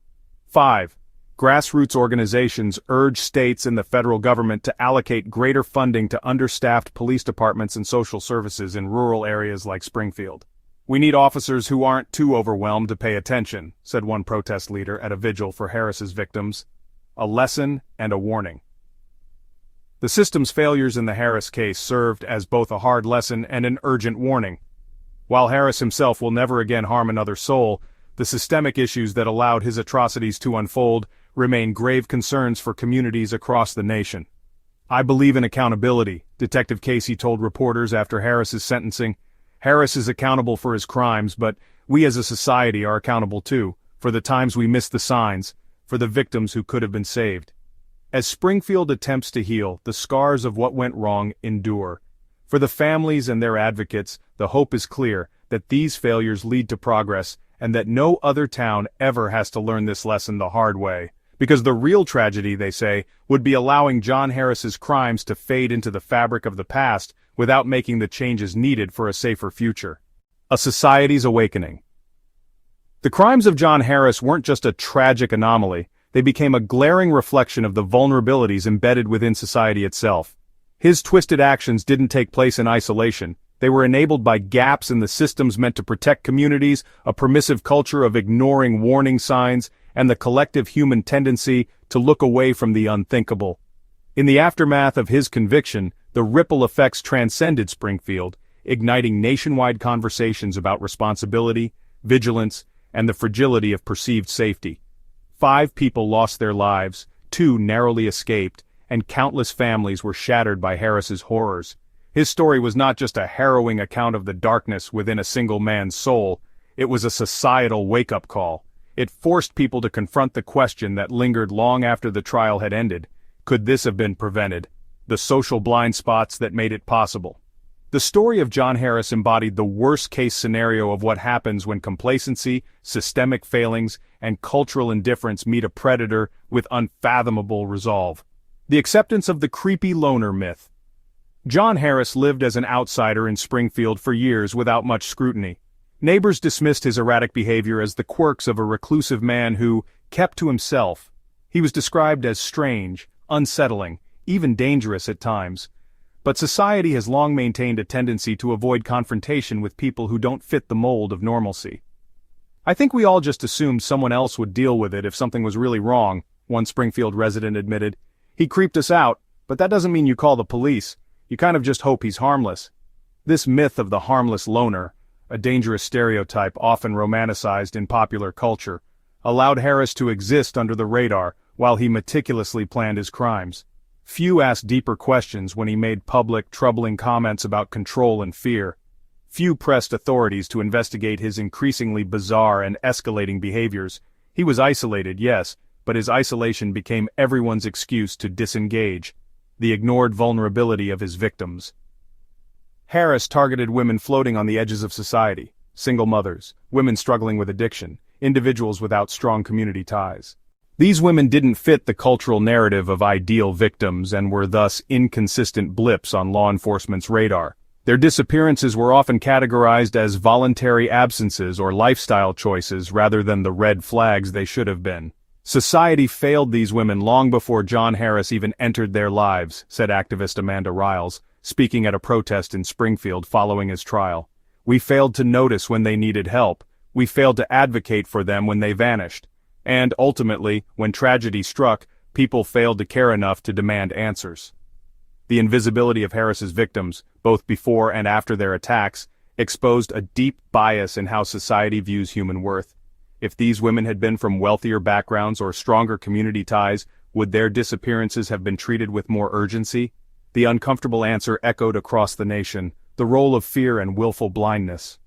5. Grassroots organizations urged states and the federal government to allocate greater funding to understaffed police departments and social services in rural areas like Springfield. "We need officers who aren't too overwhelmed to pay attention," said one protest leader at a vigil for Harris's victims. A lesson and a warning. The system's failures in the Harris case served as both a hard lesson and an urgent warning. While Harris himself will never again harm another soul, the systemic issues that allowed his atrocities to unfold remain grave concerns for communities across the nation. "I believe in accountability," Detective Casey told reporters after Harris's sentencing. "Harris is accountable for his crimes, but we as a society are accountable too, for the times we missed the signs, for the victims who could have been saved." As Springfield attempts to heal, the scars of what went wrong endure. For the families and their advocates, the hope is clear that these failures lead to progress and that no other town ever has to learn this lesson the hard way. Because the real tragedy, they say, would be allowing John Harris's crimes to fade into the fabric of the past without making the changes needed for a safer future. A society's awakening. The crimes of John Harris weren't just a tragic anomaly, they became a glaring reflection of the vulnerabilities embedded within society itself. His twisted actions didn't take place in isolation. They were enabled by gaps in the systems meant to protect communities, a permissive culture of ignoring warning signs, and the collective human tendency to look away from the unthinkable. In the aftermath of his conviction, the ripple effects transcended Springfield, igniting nationwide conversations about responsibility, vigilance, and the fragility of perceived safety. 5 people lost their lives, 2 narrowly escaped, and countless families were shattered by Harris's horrors. His story was not just a harrowing account of the darkness within a single man's soul, it was a societal wake-up call. It forced people to confront the question that lingered long after the trial had ended. Could this have been prevented? The social blind spots that made it possible. The story of John Harris embodied the worst-case scenario of what happens when complacency, systemic failings, and cultural indifference meet a predator with unfathomable resolve. The acceptance of the creepy loner myth. John Harris lived as an outsider in Springfield for years without much scrutiny. Neighbors dismissed his erratic behavior as the quirks of a reclusive man who kept to himself. He was described as strange, unsettling, even dangerous at times. But society has long maintained a tendency to avoid confrontation with people who don't fit the mold of normalcy. "I think we all just assumed someone else would deal with it if something was really wrong," one Springfield resident admitted. "He creeped us out, but that doesn't mean you call the police. You kind of just hope he's harmless." This myth of the harmless loner, a dangerous stereotype often romanticized in popular culture, allowed Harris to exist under the radar while he meticulously planned his crimes. Few asked deeper questions when he made public, troubling comments about control and fear. Few pressed authorities to investigate his increasingly bizarre and escalating behaviors. He was isolated, yes, but his isolation became everyone's excuse to disengage. The ignored vulnerability of his victims. Harris targeted women floating on the edges of society, single mothers, women struggling with addiction, individuals without strong community ties. These women didn't fit the cultural narrative of ideal victims and were thus inconsistent blips on law enforcement's radar. Their disappearances were often categorized as voluntary absences or lifestyle choices rather than the red flags they should have been. "Society failed these women long before John Harris even entered their lives," said activist Amanda Riles, speaking at a protest in Springfield following his trial. "We failed to notice when they needed help. We failed to advocate for them when they vanished. And ultimately, when tragedy struck, people failed to care enough to demand answers." The invisibility of Harris's victims, both before and after their attacks, exposed a deep bias in how society views human worth. If these women had been from wealthier backgrounds or stronger community ties, would their disappearances have been treated with more urgency? The uncomfortable answer echoed across the nation: the role of fear and willful blindness.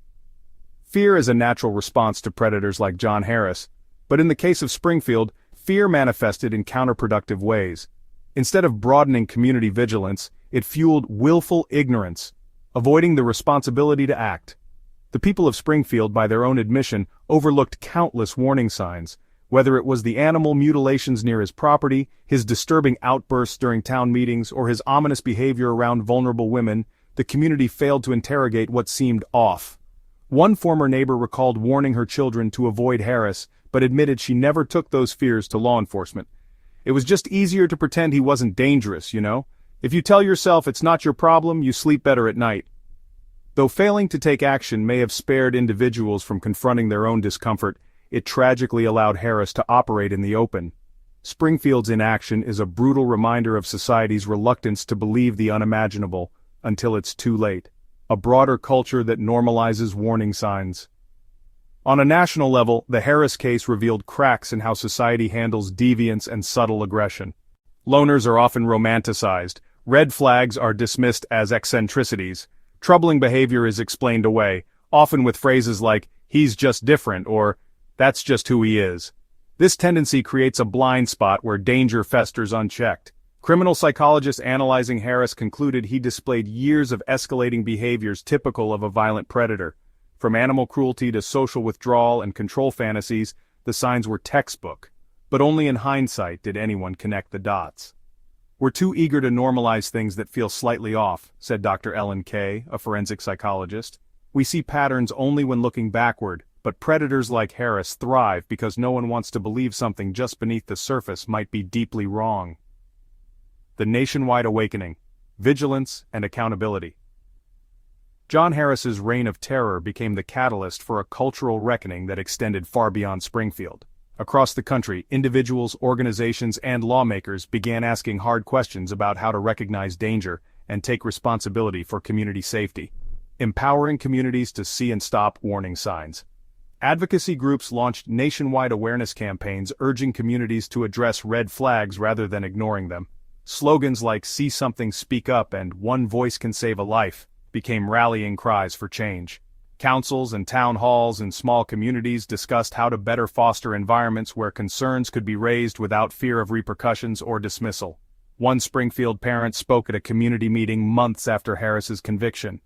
Fear is a natural response to predators like John Harris, but in the case of Springfield, fear manifested in counterproductive ways. Instead of broadening community vigilance, it fueled willful ignorance, avoiding the responsibility to act. The people of Springfield, by their own admission, overlooked countless warning signs. Whether it was the animal mutilations near his property, his disturbing outbursts during town meetings, or his ominous behavior around vulnerable women, the community failed to interrogate what seemed off. One former neighbor recalled warning her children to avoid Harris, but admitted she never took those fears to law enforcement. "It was just easier to pretend he wasn't dangerous, you know? If you tell yourself it's not your problem, you sleep better at night." Though failing to take action may have spared individuals from confronting their own discomfort, it tragically allowed Harris to operate in the open. Springfield's inaction is a brutal reminder of society's reluctance to believe the unimaginable until it's too late. A broader culture that normalizes warning signs. On a national level, the Harris case revealed cracks in how society handles deviance and subtle aggression. Loners are often romanticized, red flags are dismissed as eccentricities, troubling behavior is explained away, often with phrases like, "he's just different," or "that's just who he is." This tendency creates a blind spot where danger festers unchecked. Criminal psychologists analyzing Harris concluded he displayed years of escalating behaviors typical of a violent predator. From animal cruelty to social withdrawal and control fantasies, the signs were textbook. But only in hindsight did anyone connect the dots. "We're too eager to normalize things that feel slightly off," said Dr. Ellen Kay, a forensic psychologist. "We see patterns only when looking backward, but predators like Harris thrive because no one wants to believe something just beneath the surface might be deeply wrong." The nationwide awakening, vigilance, and accountability. John Harris's reign of terror became the catalyst for a cultural reckoning that extended far beyond Springfield. Across the country, individuals, organizations, and lawmakers began asking hard questions about how to recognize danger and take responsibility for community safety, empowering communities to see and stop warning signs. Advocacy groups launched nationwide awareness campaigns urging communities to address red flags rather than ignoring them. Slogans like "See Something, Speak Up" and "One Voice Can Save a Life" became rallying cries for change. Councils and town halls in small communities discussed how to better foster environments where concerns could be raised without fear of repercussions or dismissal. One Springfield parent spoke at a community meeting months after Harris's conviction.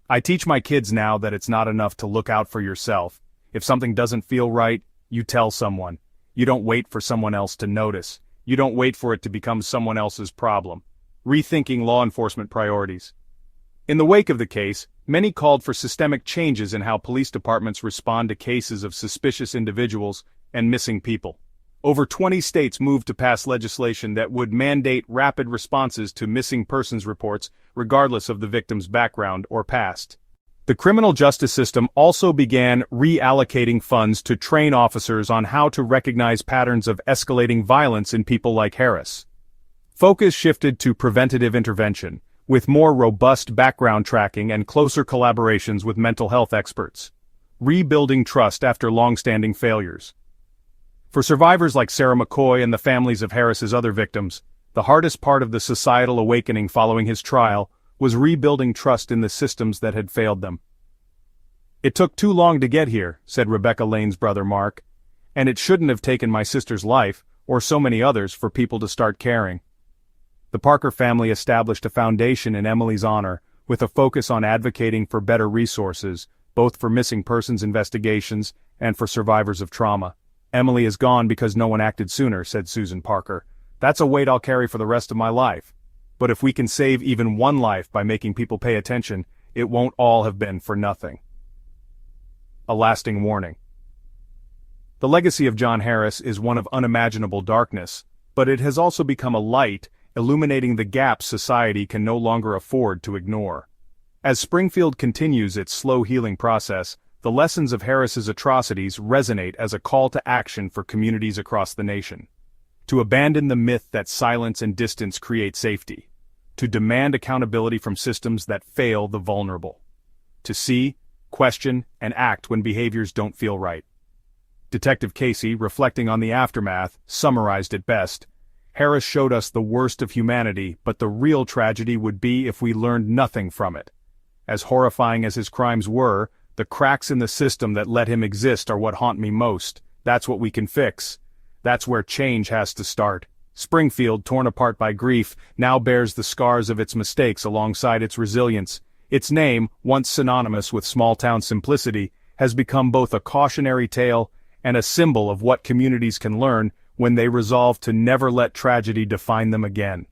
I teach my kids now that it's not enough to look out for yourself. If something doesn't feel right, you tell someone. You don't wait for someone else to notice. You don't wait for it to become someone else's problem. Rethinking law enforcement priorities. In the wake of the case, many called for systemic changes in how police departments respond to cases of suspicious individuals and missing people. Over 20 states moved to pass legislation that would mandate rapid responses to missing persons reports, regardless of the victim's background or past. The criminal justice system also began reallocating funds to train officers on how to recognize patterns of escalating violence in people like Harris. Focus shifted to preventative intervention, with more robust background tracking and closer collaborations with mental health experts. Rebuilding trust after long-standing failures. For survivors like Sarah McCoy and the families of Harris's other victims, the hardest part of the societal awakening following his trial was rebuilding trust in the systems that had failed them. "It took too long to get here," said Rebecca Lane's brother Mark, "and it shouldn't have taken my sister's life, or so many others, for people to start caring." The Parker family established a foundation in Emily's honor, with a focus on advocating for better resources, both for missing persons investigations and for survivors of trauma. "Emily is gone because no one acted sooner," said Susan Parker. "That's a weight I'll carry for the rest of my life. But if we can save even one life by making people pay attention, it won't all have been for nothing." A lasting warning. The legacy of John Harris is one of unimaginable darkness, but it has also become a light, illuminating the gaps society can no longer afford to ignore. As Springfield continues its slow healing process, the lessons of Harris's atrocities resonate as a call to action for communities across the nation. To abandon the myth that silence and distance create safety. To demand accountability from systems that fail the vulnerable. To see, question, and act when behaviors don't feel right. Detective Casey, reflecting on the aftermath, summarized it best. "Harris showed us the worst of humanity, but the real tragedy would be if we learned nothing from it. As horrifying as his crimes were, the cracks in the system that let him exist are what haunt me most. That's what we can fix. That's where change has to start." Springfield, torn apart by grief, now bears the scars of its mistakes alongside its resilience. Its name, once synonymous with small-town simplicity, has become both a cautionary tale and a symbol of what communities can learn when they resolve to never let tragedy define them again.